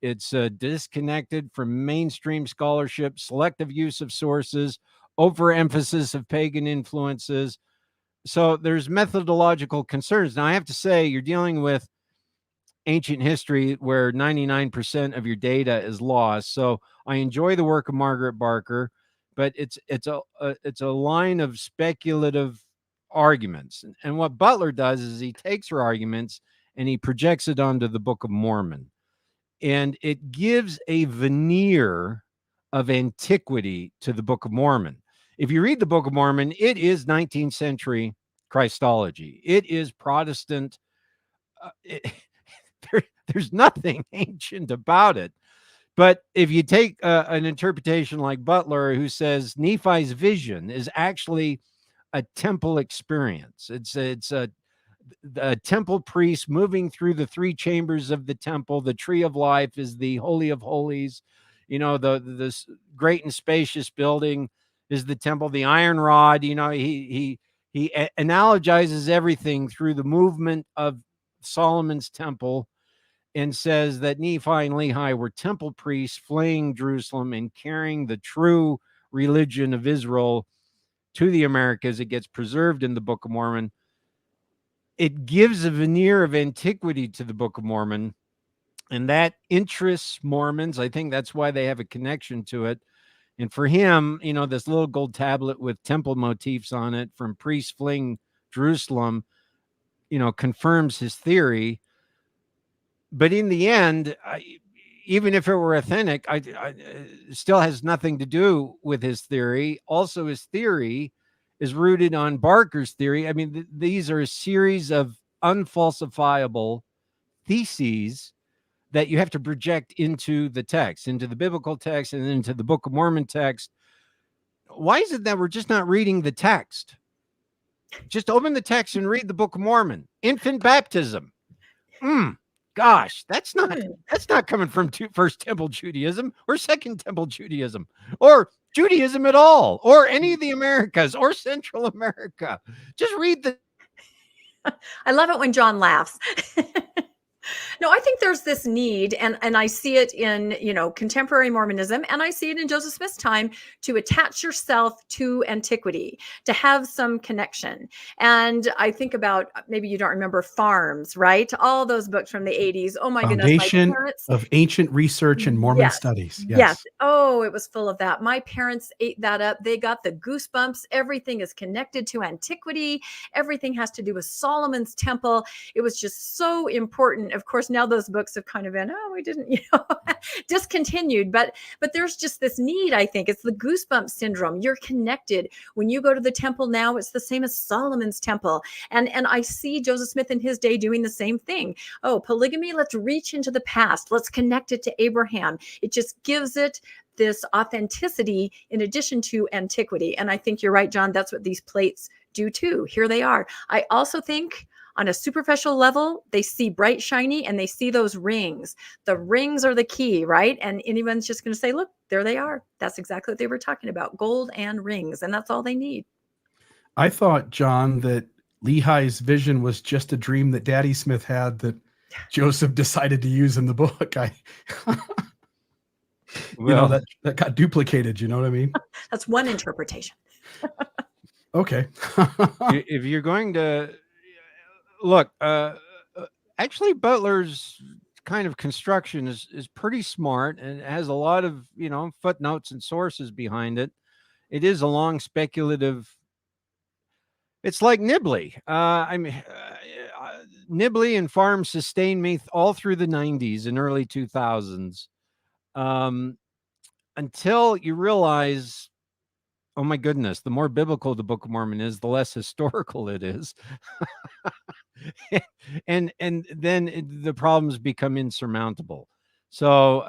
It's disconnected from mainstream scholarship, selective use of sources, overemphasis of pagan influences. So there's methodological concerns. Now, I have to say, you're dealing with ancient history where 99% of your data is lost. So I enjoy the work of Margaret Barker, but it's a line of speculative arguments. And what Butler does is he takes her arguments and he projects it onto the Book of Mormon. And it gives a veneer of antiquity to the Book of Mormon. If you read the Book of Mormon, it is 19th century Christology. It is Protestant. There's nothing ancient about it. But if you take an interpretation like Butler, who says Nephi's vision is actually a temple experience. It's a temple priest moving through the three chambers of the temple. The tree of life is the Holy of Holies. This great and spacious building is the temple. The iron rod, he analogizes everything through the movement of Solomon's temple, and says that Nephi and Lehi were temple priests fleeing Jerusalem and carrying the true religion of Israel to the Americas. It gets preserved in the Book of Mormon. It gives a veneer of antiquity to the Book of Mormon, and that interests Mormons. I think that's why they have a connection to it. And for him, this little gold tablet with temple motifs on it from priests fleeing Jerusalem, confirms his theory. But in the end, even if it were authentic, I still has nothing to do with his theory. Also, his theory is rooted on Barker's theory. I mean, these are a series of unfalsifiable theses that you have to project into the text, into the biblical text, and into the Book of Mormon text. Why is it that we're just not reading the text? Just open the text and read the Book of Mormon. Infant baptism. Gosh, that's not coming from First Temple Judaism or Second Temple Judaism or Judaism at all, or any of the Americas or Central America. Just read the. I love it when John laughs. No, I think there's this need, and I see it in, contemporary Mormonism, and I see it in Joseph Smith's time, to attach yourself to antiquity, to have some connection. And I think about, maybe you don't remember Farms, right? All those books from the 80s. Oh my goodness, my Foundation parents. of Ancient Research and Mormon Yes. Studies. Yes. Oh, it was full of that. My parents ate that up. They got the goosebumps. Everything is connected to antiquity. Everything has to do with Solomon's temple. It was just so important. Of course, now those books have kind of been, we didn't, discontinued. But there's just this need, I think. It's the goosebump syndrome. You're connected. When you go to the temple now, it's the same as Solomon's temple. And I see Joseph Smith in his day doing the same thing. Oh, polygamy, let's reach into the past. Let's connect it to Abraham. It just gives it this authenticity in addition to antiquity. And I think you're right, John. That's what these plates do too. Here they are. I also think on a superficial level, they see bright, shiny, and they see those rings. The rings are the key, right? And anyone's just going to say, look, there they are. That's exactly what they were talking about. Gold and rings. And that's all they need. I thought, John, that Lehi's vision was just a dream that Daddy Smith had that Joseph decided to use in the book. That got duplicated. You know what I mean? That's one interpretation. Okay. If you're going to look, actually, Butler's kind of construction is pretty smart, and it has a lot of footnotes and sources behind it. It is a long speculative. It's like Nibley. Nibley and Farm sustained me all through the 90s and early 2000s, until you realize, oh my goodness, the more biblical the Book of Mormon is, the less historical it is. and then the problems become insurmountable. So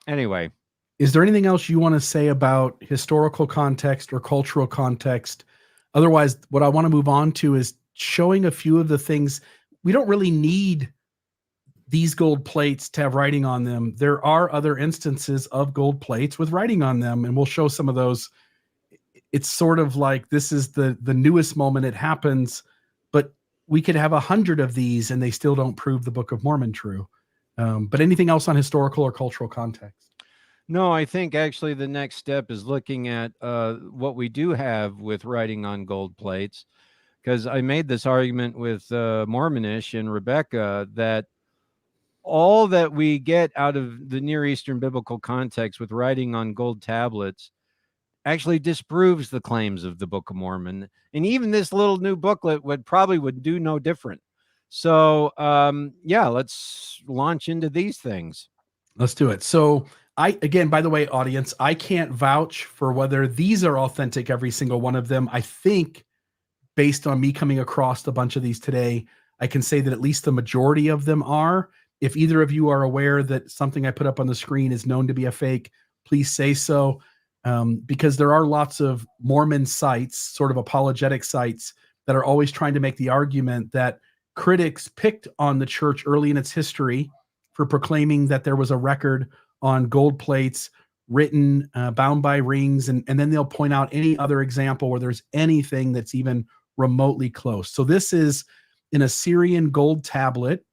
anyway. Is there anything else you want to say about historical context or cultural context? Otherwise, what I want to move on to is showing a few of the things. We don't really need these gold plates to have writing on them. There are other instances of gold plates with writing on them, and we'll show some of those. It's sort of like this is the newest moment it happens, but we could have 100 of these and they still don't prove the Book of Mormon true. But anything else on historical or cultural context? No, I think actually the next step is looking at what we do have with writing on gold plates, because I made this argument with Mormonish and Rebecca that all that we get out of the Near Eastern biblical context with writing on gold tablets actually disproves the claims of the Book of Mormon. And even this little new booklet would do no different. So let's launch into these things. Let's do it. So again, by the way, audience, I can't vouch for whether these are authentic, every single one of them. I think based on me coming across a bunch of these today, I can say that at least the majority of them are. If either of you are aware that something I put up on the screen is known to be a fake, please say so. Because there are lots of Mormon sites, sort of apologetic sites, that are always trying to make the argument that critics picked on the church early in its history for proclaiming that there was a record on gold plates written, bound by rings, and then they'll point out any other example where there's anything that's even remotely close. So this is an Assyrian gold tablet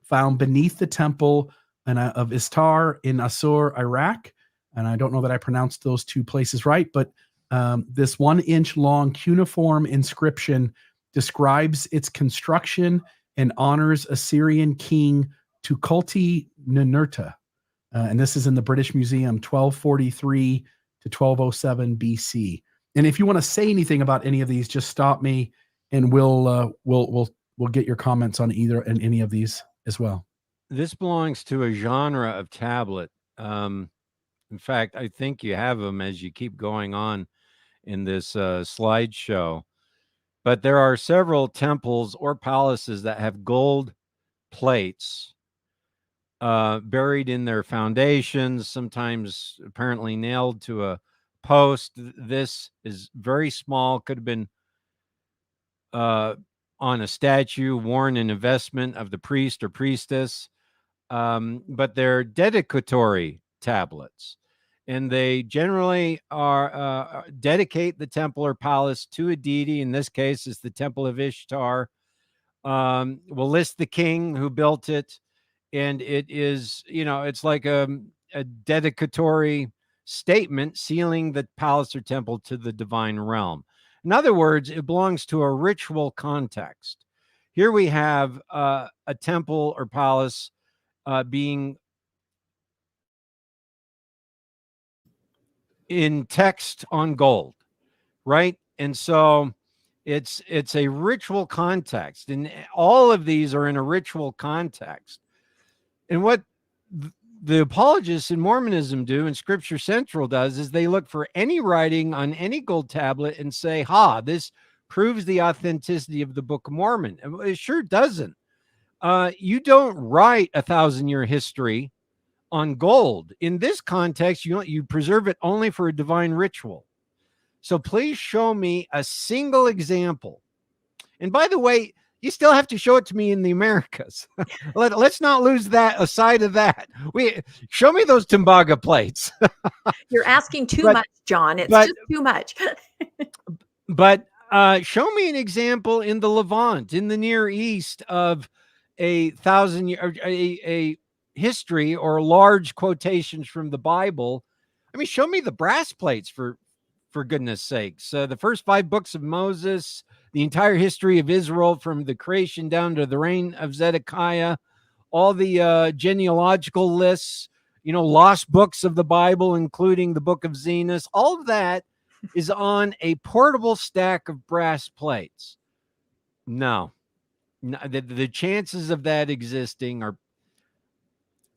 found beneath the temple of Istar in Assur, Iraq. And I don't know that I pronounced those two places right, but this 1-inch long cuneiform inscription describes its construction and honors Assyrian king Tukulti-Ninurta. And this is in the British Museum, 1243 to 1207 BC. And if you want to say anything about any of these, just stop me, and we'll get your comments on either and any of these as well. This belongs to a genre of tablet. In fact, I think you have them as you keep going on in this slideshow. But there are several temples or palaces that have gold plates buried in their foundations, sometimes apparently nailed to a post. This is very small, could have been on a statue, worn in a vestment of the priest or priestess. But they're dedicatory tablets, and they generally are dedicate the temple or palace to a deity. In this case, it's the Temple of Ishtar. We'll list the king who built it, and it is, it's like a dedicatory statement sealing the palace or temple to the divine realm. In other words, it belongs to a ritual context. Here we have a temple or palace being in text on gold, right? And so it's a ritual context, and all of these are in a ritual context. And what the apologists in Mormonism do, and Scripture Central does, is they look for any writing on any gold tablet and say, this proves the authenticity of the Book of Mormon. And it sure doesn't. You don't write 1,000-year history on gold. In this context, you preserve it only for a divine ritual. So please show me a single example. And by the way, you still have to show it to me in the Americas. Let's not lose that aside of that. Show me those Timbaga plates. You're asking too much, John. It's just too much. But show me an example in the Levant, in the Near East, of a 1,000-year a history or large quotations from the Bible. I mean, show me the brass plates for goodness sakes. The first 5 books of Moses, the entire history of Israel from the creation down to the reign of Zedekiah, all the genealogical lists, lost books of the Bible, including the Book of Zenos. All of that is on a portable stack of brass plates. No, the chances of that existing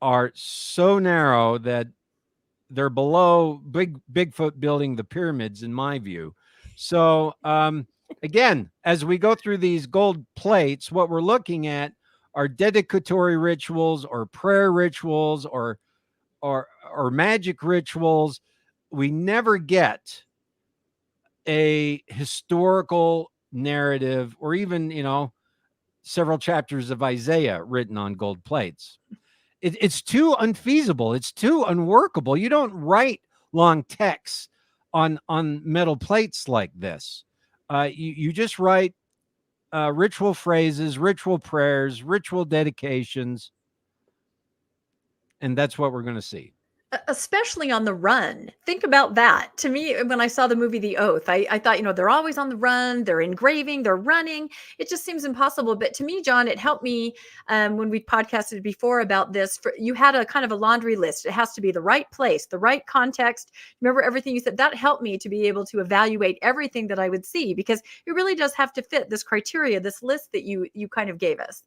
are so narrow that they're below Bigfoot building the pyramids, in my view. So again, as we go through these gold plates, what we're looking at are dedicatory rituals or prayer rituals or magic rituals. We never get a historical narrative or even, several chapters of Isaiah written on gold plates. It's too unfeasible. It's too unworkable. You don't write long texts on metal plates like this. You just write ritual phrases, ritual prayers, ritual dedications, and that's what we're going to see. Especially on the run. Think about that. To me, when I saw the movie The Oath, I thought, they're always on the run, they're engraving, they're running. It just seems impossible. But to me, John, it helped me when we podcasted before about this. You had a kind of a laundry list. It has to be the right place, the right context. Remember everything you said? That helped me to be able to evaluate everything that I would see, because it really does have to fit this criteria, this list that you kind of gave us.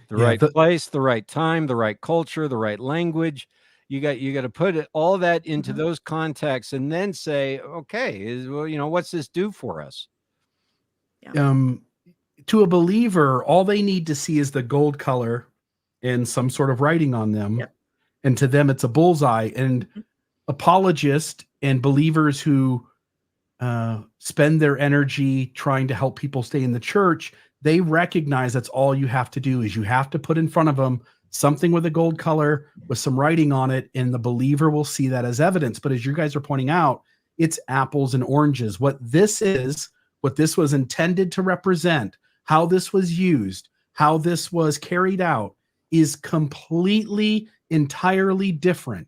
The right place, the right time, the right culture, the right language. You got to put all that into those contexts and then say, okay, what's this do for us? Yeah. To a believer, all they need to see is the gold color and some sort of writing on them. Yep. And to them, it's a bullseye. And apologists and believers who spend their energy trying to help people stay in the church, they recognize that's all you have to do is you have to put in front of them something with a gold color with some writing on it, and the believer will see that as evidence. But as you guys are pointing out, it's apples and oranges. What this was intended to represent, how this was used, how this was carried out, is completely, entirely different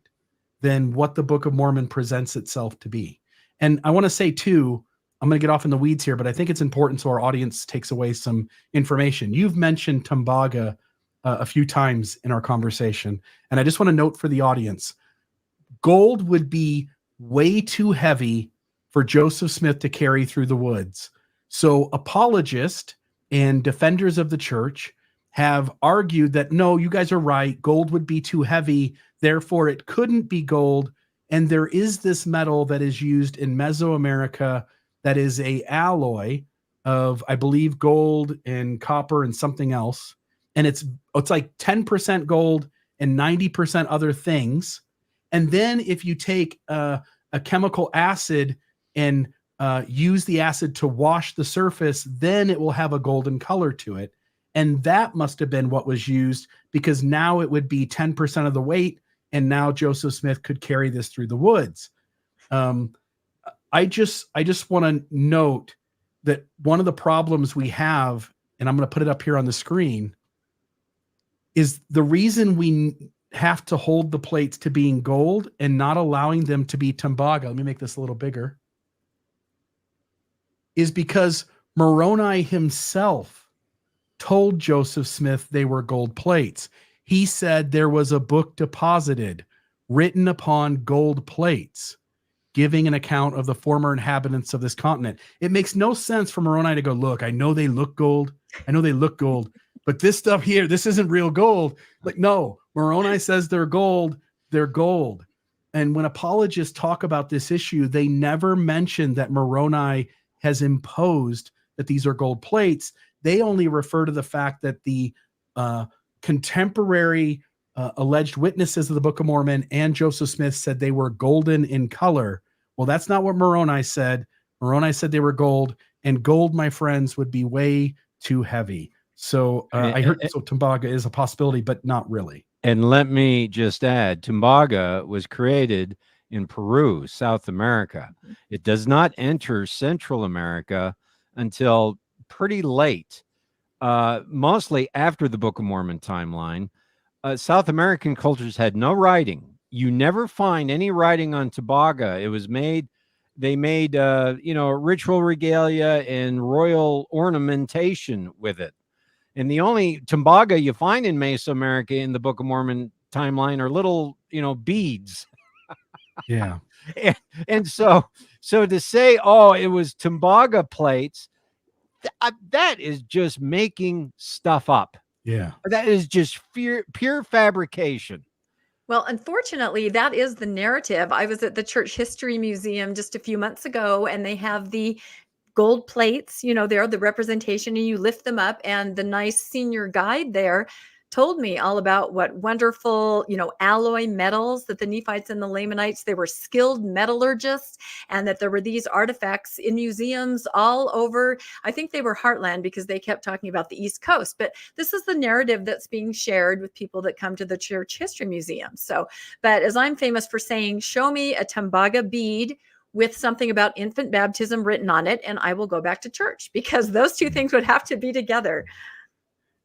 than what the Book of Mormon presents itself to be. And I want to say too, I'm going to get off in the weeds here, but I think it's important so our audience takes away some information. You've mentioned Timbaga a few times in our conversation. And I just want to note for the audience, gold would be way too heavy for Joseph Smith to carry through the woods. So apologists and defenders of the church have argued that, no, you guys are right. Gold would be too heavy. Therefore, it couldn't be gold. And there is this metal that is used in Mesoamerica that is a alloy of, I believe, gold and copper and something else. And it's like 10% gold and 90% other things. And then if you take a chemical acid and use the acid to wash the surface, then it will have a golden color to it. And that must have been what was used, because now it would be 10% of the weight. And now Joseph Smith could carry this through the woods. I just want to note that one of the problems we have and I'm going to put it up here on the screen, is the reason we have to hold the plates to being gold and not allowing them to be tembaga. Let me make this a little bigger. Is because Moroni himself told Joseph Smith they were gold plates. He said there was a book deposited, written upon gold plates, giving an account of the former inhabitants of this continent. It makes no sense for Moroni to go, look, I know they look gold. I know they look gold, but this stuff here, this isn't real gold. Like, no, Moroni says they're gold. They're gold. And when apologists talk about this issue, they never mention that Moroni has imposed that these are gold plates. They only refer to the fact that the contemporary alleged witnesses of the Book of Mormon and Joseph Smith said they were golden in color. Well, that's not what Moroni said. Moroni said they were gold, and gold, my friends, would be way too heavy. So I heard so tembaga is a possibility, but not really. And let me just add, tembaga was created in Peru, South America. It does not enter Central America until pretty late, mostly after the Book of Mormon timeline. South American cultures had no writing. You never find any writing on tembaga. It was made, they made, ritual regalia and royal ornamentation with it. And the only tembaga you find in Mesoamerica in the Book of Mormon timeline are little, beads. Yeah. And so to say, oh, it was tembaga plates, that is just making stuff up. Yeah. That is just pure fabrication. Well, unfortunately, that is the narrative. I was at the Church History Museum just a few months ago, and they have the gold plates, they're the representation, and you lift them up. And the nice senior guide there told me all about what wonderful, alloy metals that the Nephites and the Lamanites, they were skilled metallurgists, and that there were these artifacts in museums all over. I think they were Heartland because they kept talking about the East Coast, but this is the narrative that's being shared with people that come to the Church History Museum. So, but as I'm famous for saying, show me a tembaga bead with something about infant baptism written on it, and I will go back to church, because those two things would have to be together.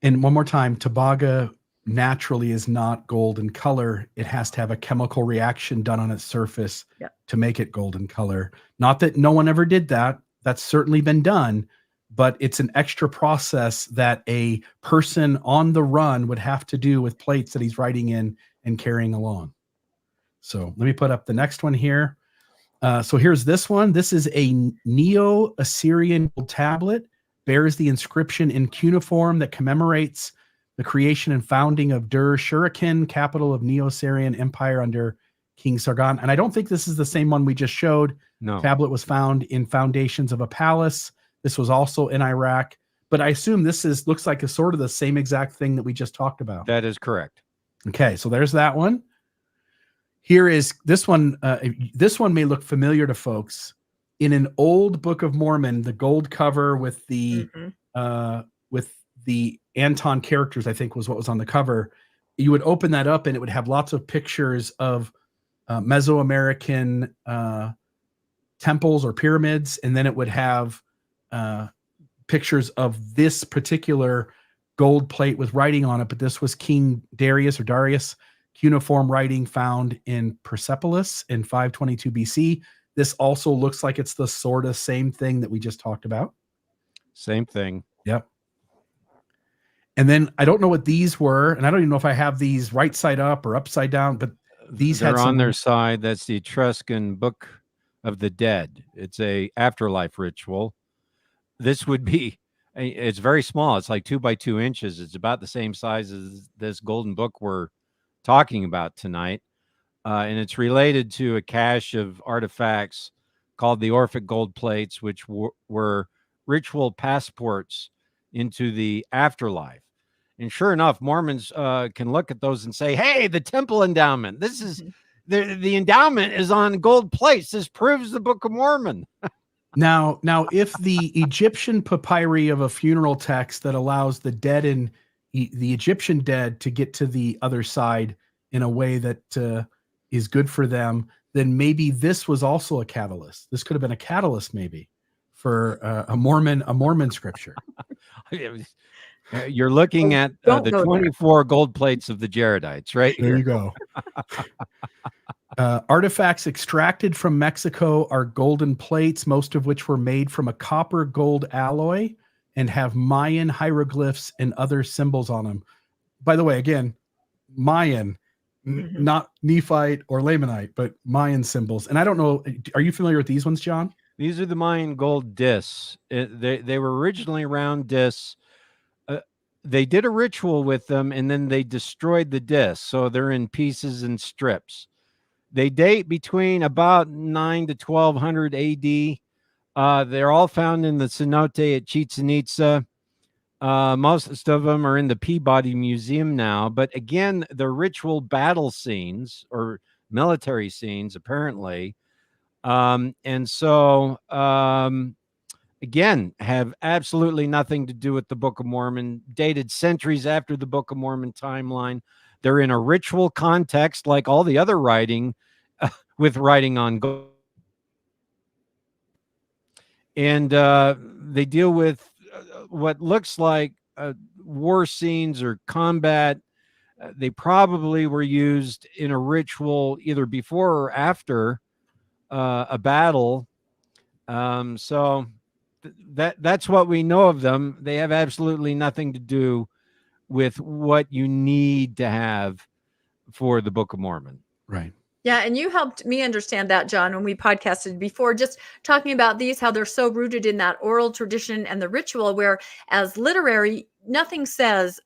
And one more time, tembaga naturally is not gold in color. It has to have a chemical reaction done on its surface to make it gold in color. Not that no one ever did that. That's certainly been done, but it's an extra process that a person on the run would have to do with plates that he's writing in and carrying along. So let me put up the next one here. So here's this one. This is a Neo-Assyrian tablet. Bears the inscription in cuneiform that commemorates the creation and founding of Dur-Shuriken, capital of Neo-Assyrian Empire under King Sargon. And I don't think this is the same one we just showed. No. Tablet was found in foundations of a palace. This was also in Iraq. But I assume this looks like a sort of the same exact thing that we just talked about. That is correct. Okay, so there's that one. Here is this one. This one may look familiar to folks. In an old Book of Mormon, the gold cover with the Anton characters, I think was what was on the cover. You would open that up and it would have lots of pictures of Mesoamerican temples or pyramids, and then it would have pictures of this particular gold plate with writing on it. But this was King Darius cuneiform writing found in Persepolis in 522 BC. This also looks like it's the sort of same thing that we just talked about. Same thing. Yep. And then I don't know what these were, and I don't even know if I have these right side up or upside down, but these They're had on their side. That's the Etruscan Book of the Dead. It's a afterlife ritual. This would be, it's very small. It's like 2 by 2 inches. It's about the same size as this golden book we're talking about tonight. And it's related to a cache of artifacts called the Orphic gold plates, which were ritual passports into the afterlife. And sure enough, Mormons can look at those and say, hey, the temple endowment, this is the endowment is on gold plates. This proves the Book of Mormon. Now, if the Egyptian papyri of a funeral text that allows the dead and the Egyptian dead to get to the other side in a way that is good for them, then maybe this was also a catalyst. This could have been a catalyst maybe for a Mormon scripture. You're looking at the 24 gold plates of the Jaredites, right? There you go. Artifacts extracted from Mexico are golden plates, most of which were made from a copper gold alloy and have Mayan hieroglyphs and other symbols on them. By the way, again, Mayan, not Nephite or Lamanite, but Mayan symbols. And I don't know, are you familiar with these ones, John? These are the Mayan gold discs. They were originally round discs. They did a ritual with them, and then they destroyed the discs. So they're in pieces and strips. They date between about 9 to 1200 AD. They're all found in the cenote at Chichen Itza. Most of them are in the Peabody Museum now. But again, the ritual battle scenes or military scenes, apparently. And so, again, have absolutely nothing to do with the Book of Mormon, dated centuries after the Book of Mormon timeline. They're in a ritual context like all the other writing with writing on gold. And they deal with what looks like war scenes or combat. They probably were used in a ritual either before or after a battle. So that's what we know of them. They have absolutely nothing to do with what you need to have for the Book of Mormon. Right. Yeah, and you helped me understand that, John, when we podcasted before, just talking about these, how they're so rooted in that oral tradition and the ritual, where as literary, nothing says,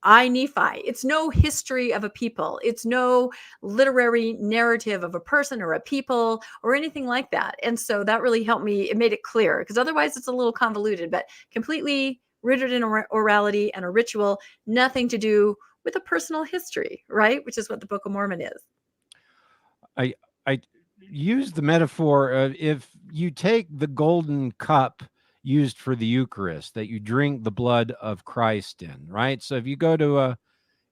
I, Nephi. It's no history of a people. It's no literary narrative of a person or a people or anything like that. And so that really helped me. It made it clear, because otherwise it's a little convoluted, but completely rooted in orality and a ritual, nothing to do with a personal history, right? Which is what the Book of Mormon is. I use the metaphor of, if you take the golden cup used for the Eucharist that you drink the blood of Christ in, right? So if you go to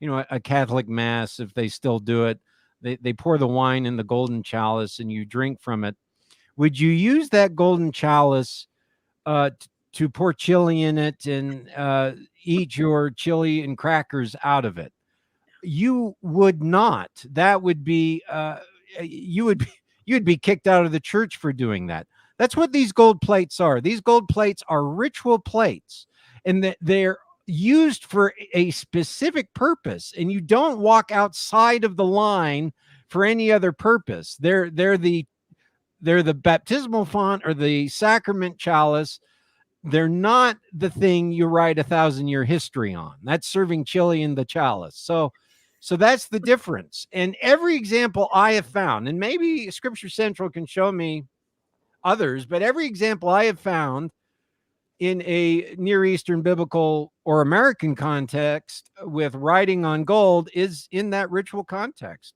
a Catholic mass, if they still do it, they pour the wine in the golden chalice and you drink from it. Would you use that golden chalice to pour chili in it and eat your chili and crackers out of it? You would not. That would be you'd be kicked out of the church for doing that. That's what these gold plates are. These gold plates are ritual plates, and they're used for a specific purpose, and you don't walk outside of the line for any other purpose. They're the baptismal font or the sacrament chalice. They're not the thing you write 1,000-year history on. That's serving chili in the chalice. So that's the difference. And every example I have found, and maybe Scripture Central can show me others, but every example I have found in a Near Eastern biblical or American context with writing on gold is in that ritual context.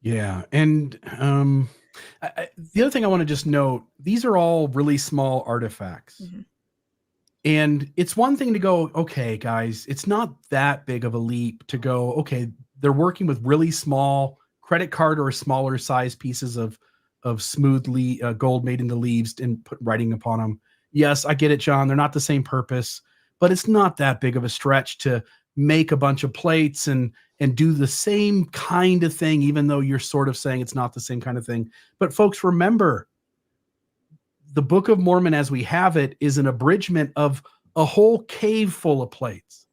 Yeah. And the other thing I want to just note, these are all really small artifacts. Mm-hmm. And it's one thing to go, okay, guys, it's not that big of a leap to go, okay, they're working with really small credit card or smaller size pieces of smoothly gold made into leaves and put writing upon them. Yes, I get it, John. They're not the same purpose, but it's not that big of a stretch to make a bunch of plates and do the same kind of thing, even though you're sort of saying it's not the same kind of thing. But folks, remember, the Book of Mormon as we have it is an abridgment of a whole cave full of plates,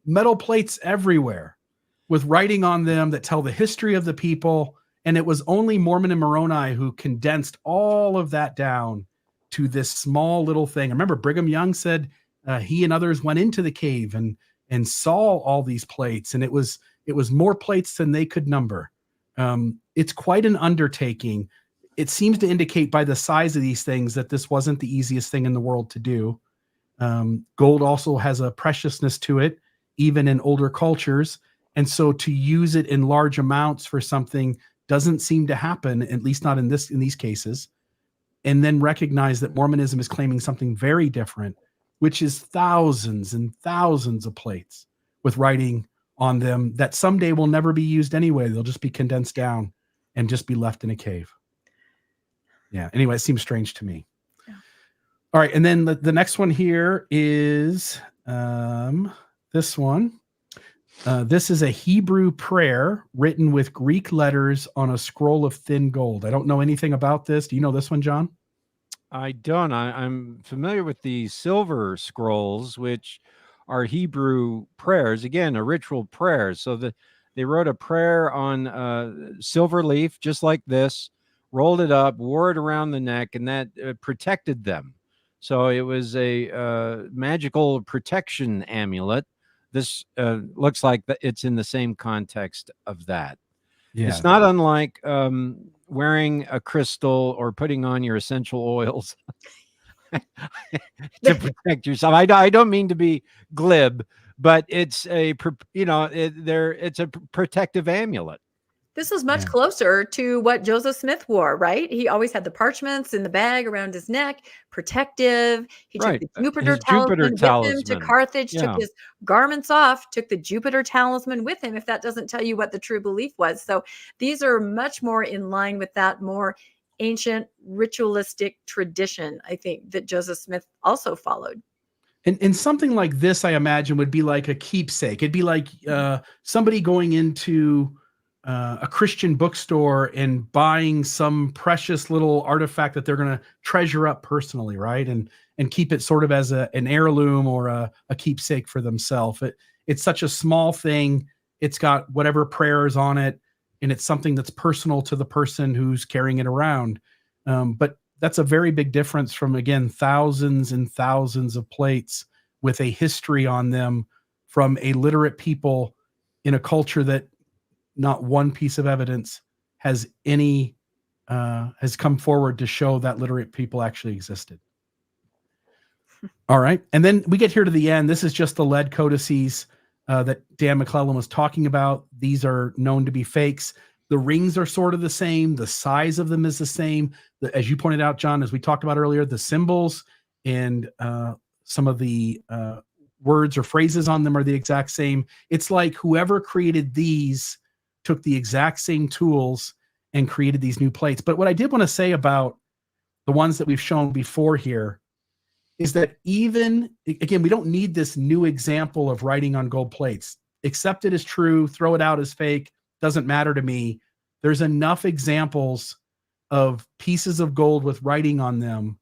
metal plates everywhere with writing on them that tell the history of the people. And it was only Mormon and Moroni who condensed all of that down to this small little thing. Remember, Brigham Young said he and others went into the cave and saw all these plates, and it was more plates than they could number. It's quite an undertaking. It seems to indicate by the size of these things that this wasn't the easiest thing in the world to do. Gold also has a preciousness to it, even in older cultures. And so to use it in large amounts for something doesn't seem to happen, at least not in these cases. And then recognize that Mormonism is claiming something very different, which is thousands and thousands of plates with writing on them that someday will never be used anyway. They'll just be condensed down and just be left in a cave. Yeah. Anyway, it seems strange to me. All right, and then the next one here is this one. This is a Hebrew prayer written with Greek letters on a scroll of thin gold. I don't know anything about this. Do you know this one, John? I don't. I'm familiar with the silver scrolls, which are Hebrew prayers. Again, a ritual prayer. So they wrote a prayer on silver leaf, just like this, rolled it up, wore it around the neck, and that protected them. So it was a magical protection amulet. This looks like it's in the same context of that. Yeah. It's not unlike wearing a crystal or putting on your essential oils to protect yourself. I don't mean to be glib, but it's a it's a protective amulet. This was much closer to what Joseph Smith wore, right? He always had the parchments in the bag around his neck, protective. He took the Jupiter talisman with him to Carthage, took his garments off, took the Jupiter talisman with him, if that doesn't tell you what the true belief was. So these are much more in line with that more ancient ritualistic tradition, I think, that Joseph Smith also followed. And something like this, I imagine, would be like a keepsake. It'd be like somebody going into a Christian bookstore and buying some precious little artifact that they're going to treasure up personally, right? And keep it sort of as an heirloom or a keepsake for themselves. It's such a small thing. It's got whatever prayers on it, and it's something that's personal to the person who's carrying it around. But that's a very big difference from, again, thousands and thousands of plates with a history on them from a literate people in a culture that not one piece of evidence has come forward to show that literate people actually existed. All right. And then we get here to the end. This is just the lead codices that Dan McClellan was talking about. These are known to be fakes. The rings are sort of the same. The size of them is the same. As you pointed out, John, as we talked about earlier, the symbols and some of the words or phrases on them are the exact same. It's like whoever created these took the exact same tools and created these new plates. But what I did want to say about the ones that we've shown before here is that even, again, we don't need this new example of writing on gold plates. Accept it as true, throw it out as fake, doesn't matter to me. There's enough examples of pieces of gold with writing on them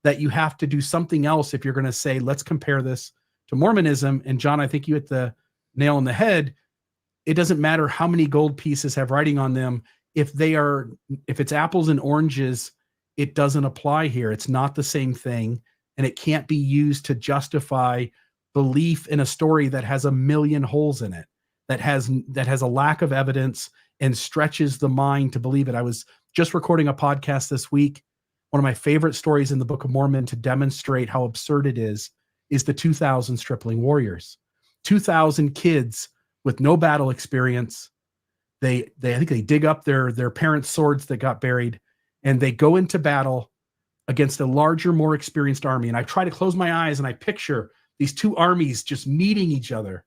that you have to do something else if you're going to say, let's compare this to Mormonism. And John, I think you hit the nail on the head. It doesn't matter how many gold pieces have writing on them. If it's apples and oranges, it doesn't apply here. It's not the same thing. And it can't be used to justify belief in a story that has a million holes in it, that has a lack of evidence and stretches the mind to believe it. I was just recording a podcast this week. One of my favorite stories in the Book of Mormon to demonstrate how absurd it is the 2,000 stripling warriors. 2,000 kids with no battle experience. I think they dig up their parents' swords that got buried, and they go into battle against a larger, more experienced army. And I try to close my eyes and I picture these two armies just meeting each other.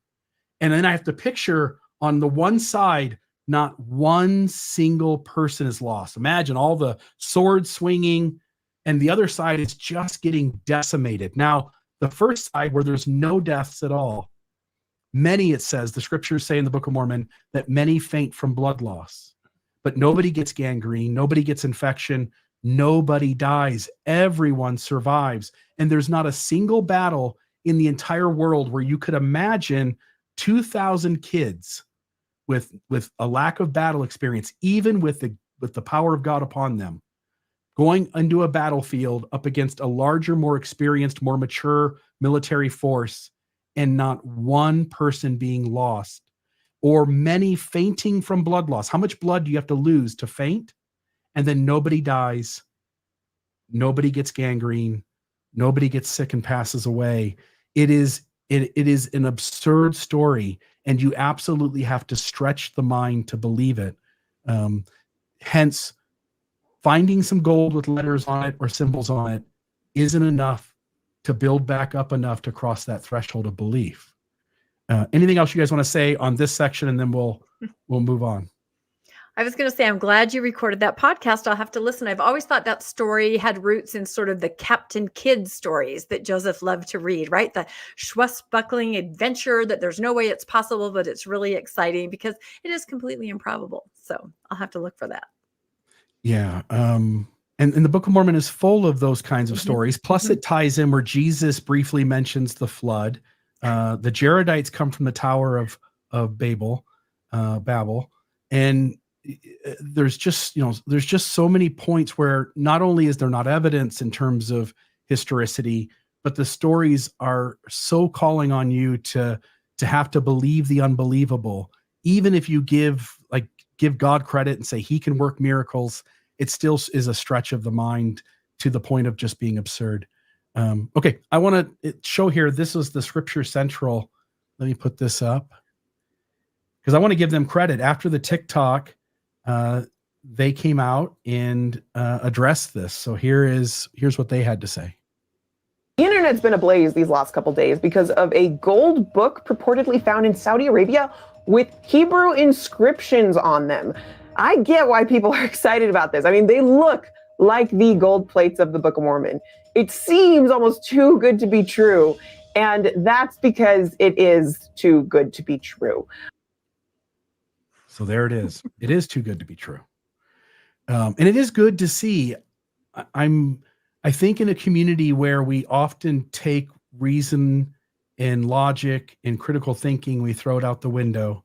And then I have to picture on the one side, not one single person is lost. Imagine all the swords swinging, and the other side is just getting decimated. Now, the first side where there's no deaths at all, many, it says, the scriptures say in the Book of Mormon, that many faint from blood loss. But nobody gets gangrene, nobody gets infection, nobody dies. Everyone survives. And there's not a single battle in the entire world where you could imagine 2,000 kids with a lack of battle experience, even with the power of God upon them, going into a battlefield up against a larger, more experienced, more mature military force, and not one person being lost, or many fainting from blood loss. How much blood do you have to lose to faint? And then nobody dies, nobody gets gangrene, nobody gets sick and passes away. It is an absurd story, and you absolutely have to stretch the mind to believe it. Hence, finding some gold with letters on it or symbols on it isn't enough to build back up enough to cross that threshold of belief. Anything else you guys want to say on this section, and then we'll move on? I was going to say, I'm glad you recorded that podcast. I'll have to listen. I've always thought that story had roots in sort of the Captain Kidd stories that Joseph loved to read, right? The swashbuckling adventure that there's no way it's possible, but it's really exciting because it is completely improbable. So I'll have to look for that. Yeah. And the Book of Mormon is full of those kinds of stories. Plus it ties in where Jesus briefly mentions the flood. The Jaredites come from the Tower of Babel. And there's just so many points where not only is there not evidence in terms of historicity, but the stories are so calling on you to have to believe the unbelievable. Even if you give God credit and say he can work miracles, it still is a stretch of the mind to the point of just being absurd. Okay, I want to show here, this is the Scripture Central. Let me put this up because I want to give them credit. After the TikTok, they came out and addressed this. So here's what they had to say. The internet's been ablaze these last couple days because of a gold book purportedly found in Saudi Arabia with Hebrew inscriptions on them. I get why people are excited about this. I mean, they look like the gold plates of the Book of Mormon. It seems almost too good to be true. And that's because it is too good to be true. So there it is. It is too good to be true. And it is good to see. I think in a community where we often take reason and logic and critical thinking, we throw it out the window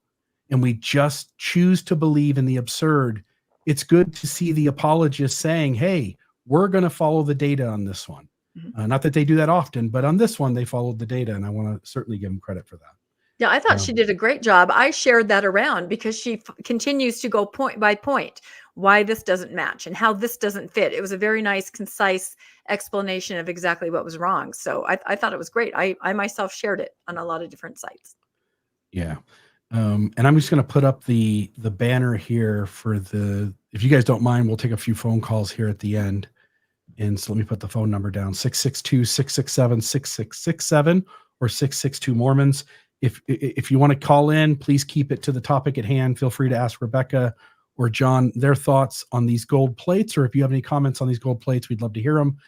and we just choose to believe in the absurd. It's good to see the apologists saying, hey, we're going to follow the data on this one. Not that they do that often, but on this one, they followed the data. And I want to certainly give them credit for that. Yeah, I thought she did a great job. I shared that around because she continues to go point by point why this doesn't match and how this doesn't fit. It was a very nice, concise explanation of exactly what was wrong. So I thought it was great. I myself shared it on a lot of different sites. Yeah. And I'm just going to put up the banner here for if you guys don't mind, we'll take a few phone calls here at the end. And so let me put the phone number down, 662-667-6667 or 662 Mormons. If you want to call in, please keep it to the topic at hand. Feel free to ask Rebecca or John their thoughts on these gold plates, or if you have any comments on these gold plates, we'd love to hear them,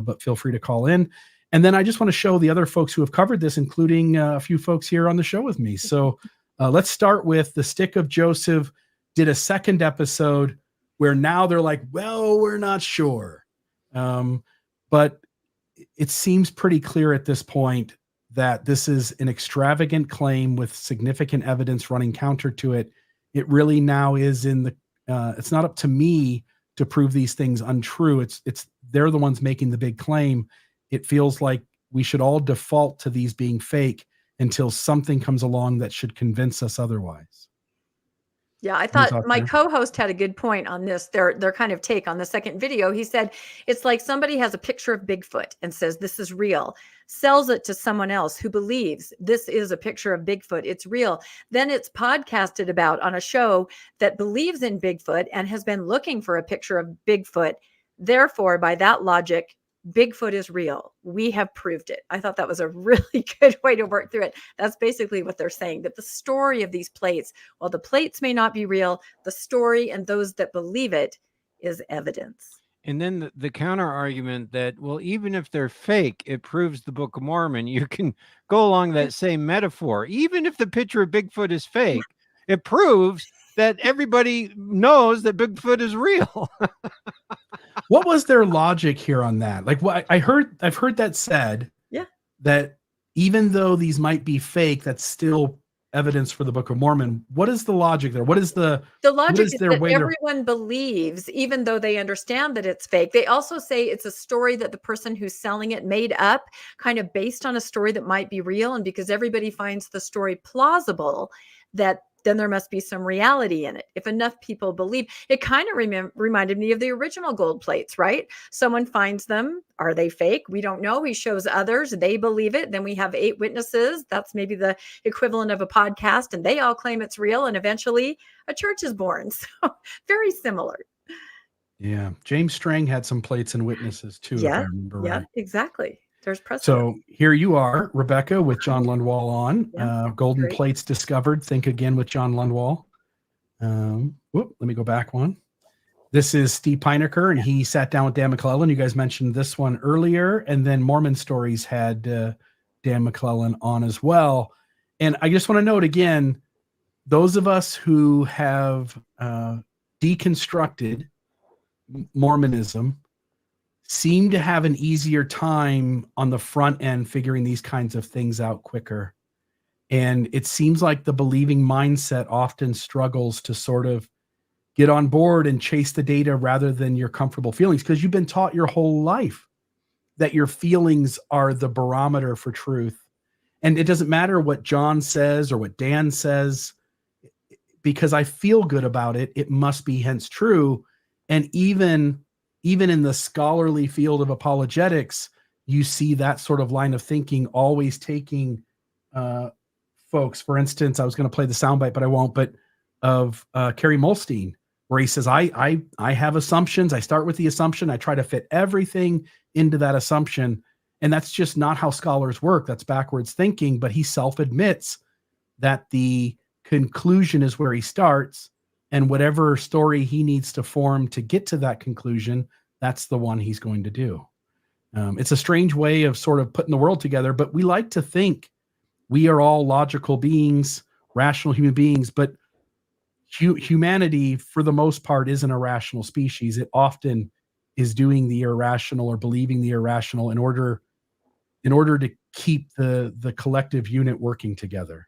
but feel free to call in. And then I just want to show the other folks who have covered this, including a few folks here on the show with me. So let's start with the Stick of Joseph did a second episode where now they're like, well, we're not sure. But it seems pretty clear at this point that this is an extravagant claim with significant evidence running counter to it. It really now is it's not up to me to prove these things untrue. They're the ones making the big claim. It feels like we should all default to these being fake until something comes along that should convince us otherwise. Yeah, I thought my co-host had a good point on this. Their kind of take on the second video. He said, it's like somebody has a picture of Bigfoot and says, this is real, sells it to someone else who believes this is a picture of Bigfoot. It's real. Then it's podcasted about on a show that believes in Bigfoot and has been looking for a picture of Bigfoot. Therefore, by that logic, Bigfoot is real. We have proved it. I thought that was a really good way to work through it. That's basically what they're saying, that the story of these plates, while the plates may not be real, the story and those that believe it is evidence. And then the counter argument that, well, even if they're fake, it proves the Book of Mormon. You can go along that same metaphor. Even if the picture of Bigfoot is fake, it proves that everybody knows that Bigfoot is real. What was their logic here on that? Like what I've heard that said, that even though these might be fake, that's still evidence for the Book of Mormon. What is the logic there? What is the logic is that everyone believes, even though they understand that it's fake. They also say it's a story that the person who's selling it made up, kind of based on a story that might be real. And because everybody finds the story plausible, that then there must be some reality in it. If enough people believe, it kind of reminded me of the original gold plates, right? Someone finds them. Are they fake? We don't know. He shows others. They believe it. Then we have 8 witnesses. That's maybe the equivalent of a podcast. And they all claim it's real. And eventually a church is born. So very similar. Yeah. James Strang had some plates and witnesses too. Yeah. If I remember right. Yeah, exactly. There's precedent. So here you are, Rebecca, with John Lundwall on. Golden plates discovered. Think again with John Lundwall. Let me go back one. This is Steve Pinecker, and he sat down with Dan McClellan. You guys mentioned this one earlier, and then Mormon Stories had Dan McClellan on as well. And I just want to note again, those of us who have deconstructed Mormonism seem to have an easier time on the front end figuring these kinds of things out quicker. And it seems like the believing mindset often struggles to sort of get on board and chase the data rather than your comfortable feelings, because you've been taught your whole life that your feelings are the barometer for truth. And it doesn't matter what John says or what Dan says, because I feel good about it, it must be hence true. And even in the scholarly field of apologetics, you see that sort of line of thinking always taking folks. For instance, I was going to play the soundbite, but I won't, but of Kerry Molstein, where he says, I have assumptions. I start with the assumption. I try to fit everything into that assumption. And that's just not how scholars work. That's backwards thinking. But he self-admits that the conclusion is where he starts, and whatever story he needs to form to get to that conclusion, that's the one he's going to do. It's a strange way of sort of putting the world together, but we like to think we are all logical beings, rational human beings, but humanity, for the most part, isn't a rational species. It often is doing the irrational or believing the irrational in order to keep the collective unit working together.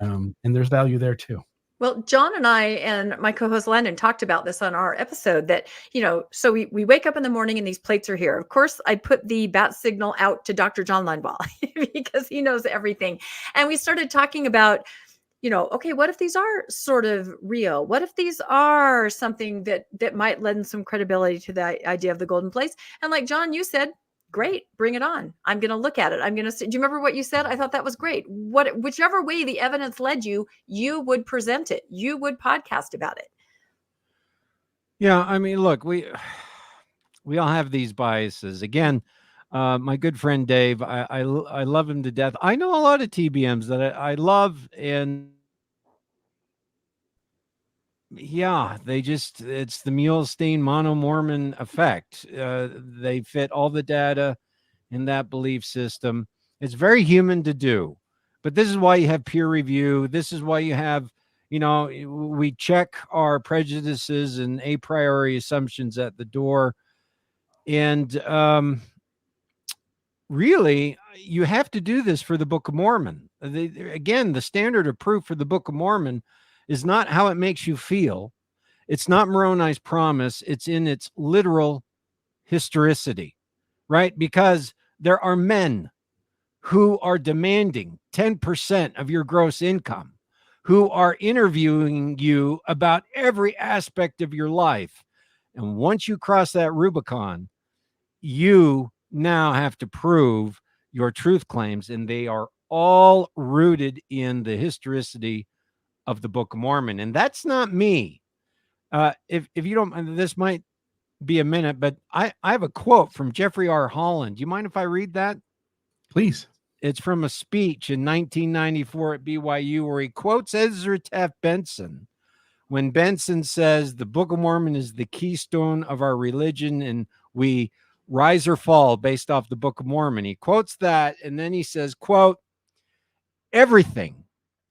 And there's value there too. Well, John and I and my co-host Landon talked about this on our episode that, so we wake up in the morning and these plates are here. Of course, I put the bat signal out to Dr. John Lundwall because he knows everything. And we started talking about, okay, what if these are sort of real? What if these are something that might lend some credibility to the idea of the golden plates? And like John, you said, great, bring it on. I'm going to look at it. I'm going to see. Do you remember what you said? I thought that was great. Whichever way the evidence led you, you would present it. You would podcast about it. Yeah, I mean, look, we all have these biases. Again, my good friend Dave, I love him to death. I know a lot of TBMs that I love, and yeah, it's the Muehlstein mono-Mormon effect. They fit all the data in that belief system. It's very human to do, but this is why you have peer review. This is why you have, we check our prejudices and a priori assumptions at the door. And really, you have to do this for the Book of Mormon. Again, the standard of proof for the Book of Mormon is not how it makes you feel. It's not Moroni's promise. It's in its literal historicity, right? Because there are men who are demanding 10% of your gross income, who are interviewing you about every aspect of your life. And once you cross that Rubicon, you now have to prove your truth claims, and they are all rooted in the historicity of the Book of Mormon. And that's not me. If you don't, this might be a minute, but I have a quote from Jeffrey R. Holland. Do you mind if I read that? Please. It's from a speech in 1994 at BYU where he quotes Ezra Taft Benson when Benson says the Book of Mormon is the keystone of our religion and we rise or fall based off the Book of Mormon. He quotes that, and then he says, quote, everything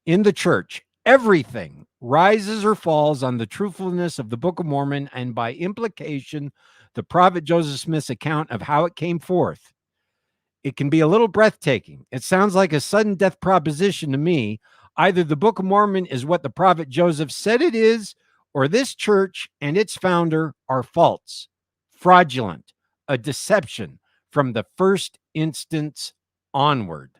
in the church, everything rises or falls on the truthfulness of the Book of Mormon and by implication, the Prophet Joseph Smith's account of how it came forth. It can be a little breathtaking. It sounds like a sudden death proposition to me. Either the Book of Mormon is what the Prophet Joseph said it is, or this church and its founder are false, fraudulent, a deception from the first instance onward.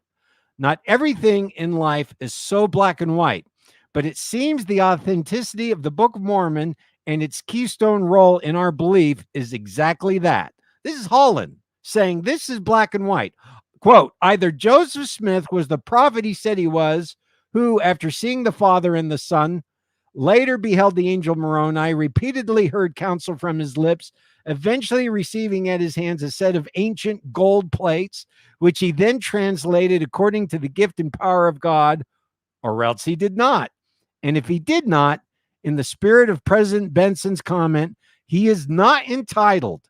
Not everything in life is so black and white, but it seems the authenticity of the Book of Mormon and its keystone role in our belief is exactly that. This is Holland saying this is black and white. Quote, either Joseph Smith was the prophet he said he was, who, after seeing the Father and the Son, later beheld the angel Moroni, repeatedly heard counsel from his lips, eventually receiving at his hands a set of ancient gold plates, which he then translated according to the gift and power of God, or else he did not. And if he did not, in the spirit of President Benson's comment, he is not entitled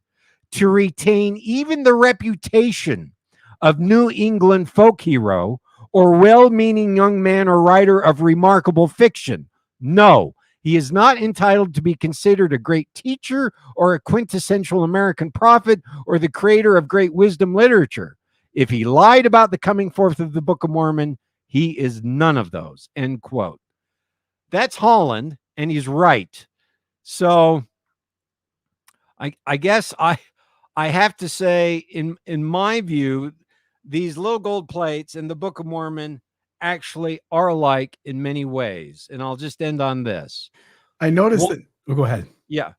to retain even the reputation of New England folk hero or well-meaning young man or writer of remarkable fiction. No, he is not entitled to be considered a great teacher or a quintessential American prophet or the creator of great wisdom literature. If he lied about the coming forth of the Book of Mormon, he is none of those, end quote. That's Holland, and he's right. So I guess I have to say, in my view, these little gold plates and the Book of Mormon actually are alike in many ways. And I'll just end on this. I noticed that. Oh, go ahead. Yeah,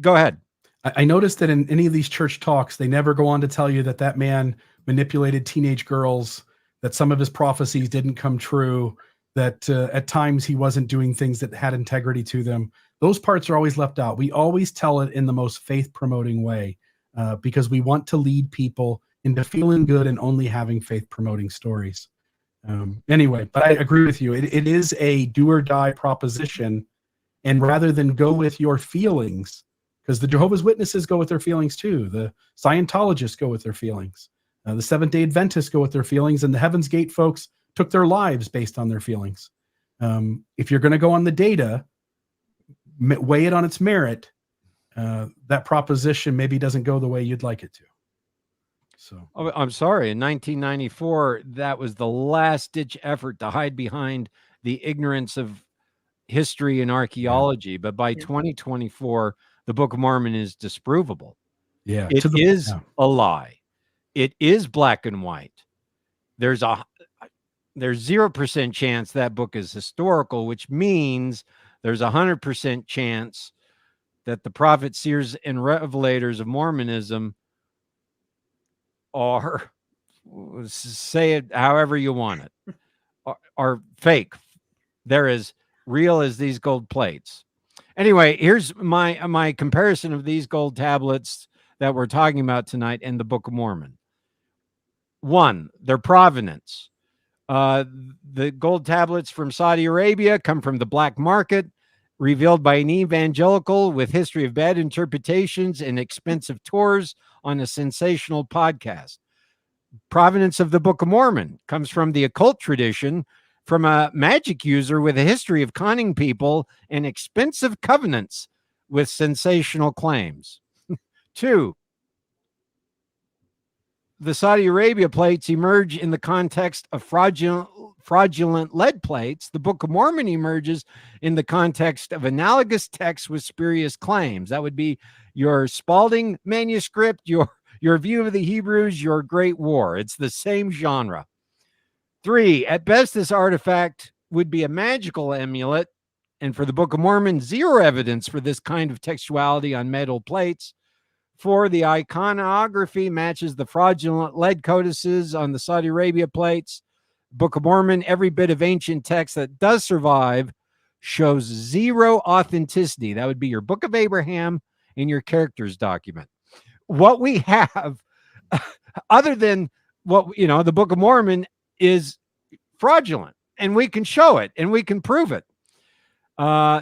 go ahead. I noticed that in any of these church talks, they never go on to tell you that man manipulated teenage girls, that some of his prophecies didn't come true, that at times he wasn't doing things that had integrity to them. Those parts are always left out. We always tell it in the most faith-promoting way because we want to lead people into feeling good and only having faith-promoting stories. Anyway, but I agree with you. It is a do-or-die proposition, and rather than go with your feelings, because the Jehovah's Witnesses go with their feelings too. The Scientologists go with their feelings. The Seventh-day Adventists go with their feelings, and the Heaven's Gate folks took their lives based on their feelings. If you're going to go on the data, weigh it on its merit, that proposition maybe doesn't go the way you'd like it to. So I'm sorry. In 1994, that was the last-ditch effort to hide behind the ignorance of history and archaeology. But by 2024, the Book of Mormon is disprovable. Yeah, it is a lie. It is black and white. There's 0% chance that book is historical, which means there's 100% chance that the prophets, seers, and revelators of Mormonism are, say it however you want it, are fake. They're as real as these gold plates. Anyway, here's my comparison of these gold tablets that we're talking about tonight and the Book of Mormon. One, their provenance. The gold tablets from Saudi Arabia come from the black market, revealed by an evangelical with history of bad interpretations and expensive tours on a sensational podcast. Provenance of the Book of Mormon comes from the occult tradition, from a magic user with a history of conning people and expensive covenants with sensational claims. Two, the Saudi Arabia plates emerge in the context of fraudulent lead plates. The Book of Mormon emerges in the context of analogous texts with spurious claims. That would be your Spalding manuscript, your View of the Hebrews, your Great War. It's the same genre. Three, at best, this artifact would be a magical amulet, and for the Book of Mormon, zero evidence for this kind of textuality on metal plates. Four, the iconography matches the fraudulent lead codices on the Saudi Arabia plates. Book of Mormon, every bit of ancient text that does survive shows zero authenticity. That would be your Book of Abraham and your characters document. What we have, other than what, the Book of Mormon is fraudulent, and we can show it and we can prove it.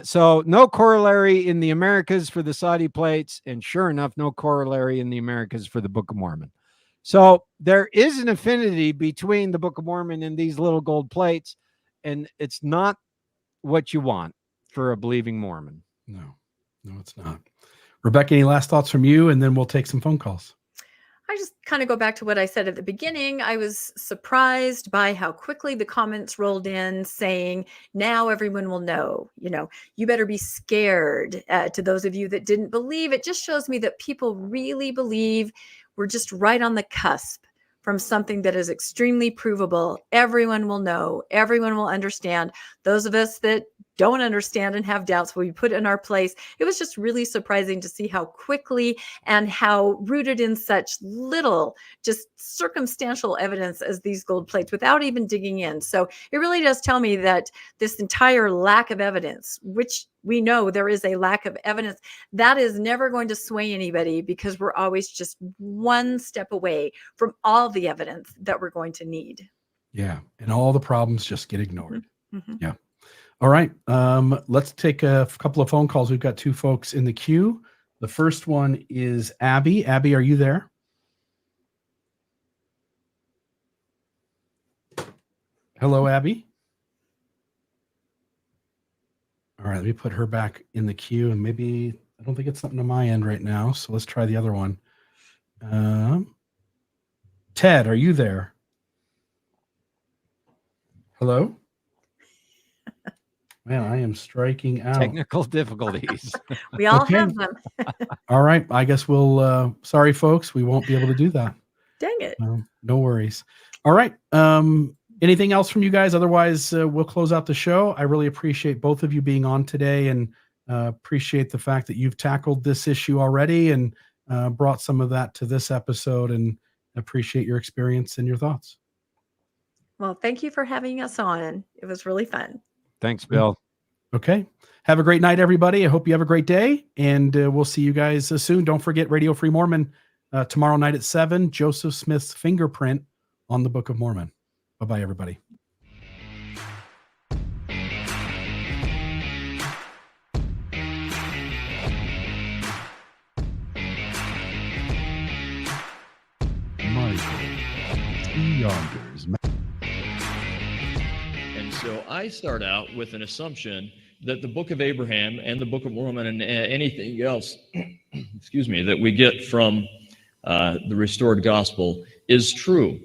So no corollary in the Americas for the Saudi plates, and sure enough, no corollary in the Americas for the Book of Mormon. So there is an affinity between the Book of Mormon and these little gold plates, and it's not what you want for a believing Mormon. No, it's not. Rebecca, any last thoughts from you? And then we'll take some phone calls. I just kind of go back to what I said at the beginning. I was surprised by how quickly the comments rolled in saying, now everyone will know, you better be scared. To those of you that didn't believe, it just shows me that people really believe we're just right on the cusp from something that is extremely provable. Everyone will know, everyone will understand. Those of us that don't understand and have doubts will be put in our place. It was just really surprising to see how quickly and how rooted in such little, just circumstantial evidence as these gold plates without even digging in. So it really does tell me that this entire lack of evidence, which we know there is a lack of evidence, that is never going to sway anybody, because we're always just one step away from all the evidence that we're going to need. Yeah. And all the problems just get ignored. Mm-hmm. Yeah. All right. Let's take a couple of phone calls. We've got 2 folks in the queue. The first one is Abby. Abby, are you there? Hello, Abby. All right, let me put her back in the queue, and maybe I don't think it's something on my end right now. So let's try the other one. Ted, are you there? Hello? Man, I am striking out. Technical difficulties. We all have them. All right. I guess we'll, sorry, folks, we won't be able to do that. Dang it. No worries. All right. Anything else from you guys? Otherwise, we'll close out the show. I really appreciate both of you being on today, and appreciate the fact that you've tackled this issue already and brought some of that to this episode, and appreciate your experience and your thoughts. Well, thank you for having us on. It was really fun. Thanks, Bill. Okay. Have a great night, everybody. I hope you have a great day, and we'll see you guys soon. Don't forget Radio Free Mormon tomorrow night at 7, Joseph Smith's fingerprint on the Book of Mormon. Bye-bye, everybody. And so I start out with an assumption that the Book of Abraham and the Book of Mormon and anything else, excuse me, that we get from the restored gospel is true.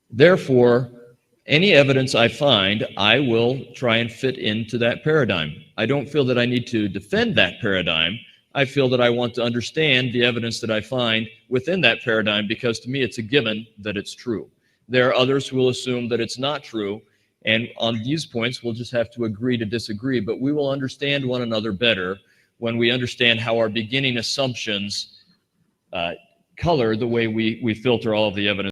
Therefore, any evidence I find, I will try and fit into that paradigm. I don't feel that I need to defend that paradigm. I feel that I want to understand the evidence that I find within that paradigm, because to me it's a given that it's true. There are others who will assume that it's not true, and on these points we'll just have to agree to disagree, but we will understand one another better when we understand how our beginning assumptions color the way we filter all of the evidence.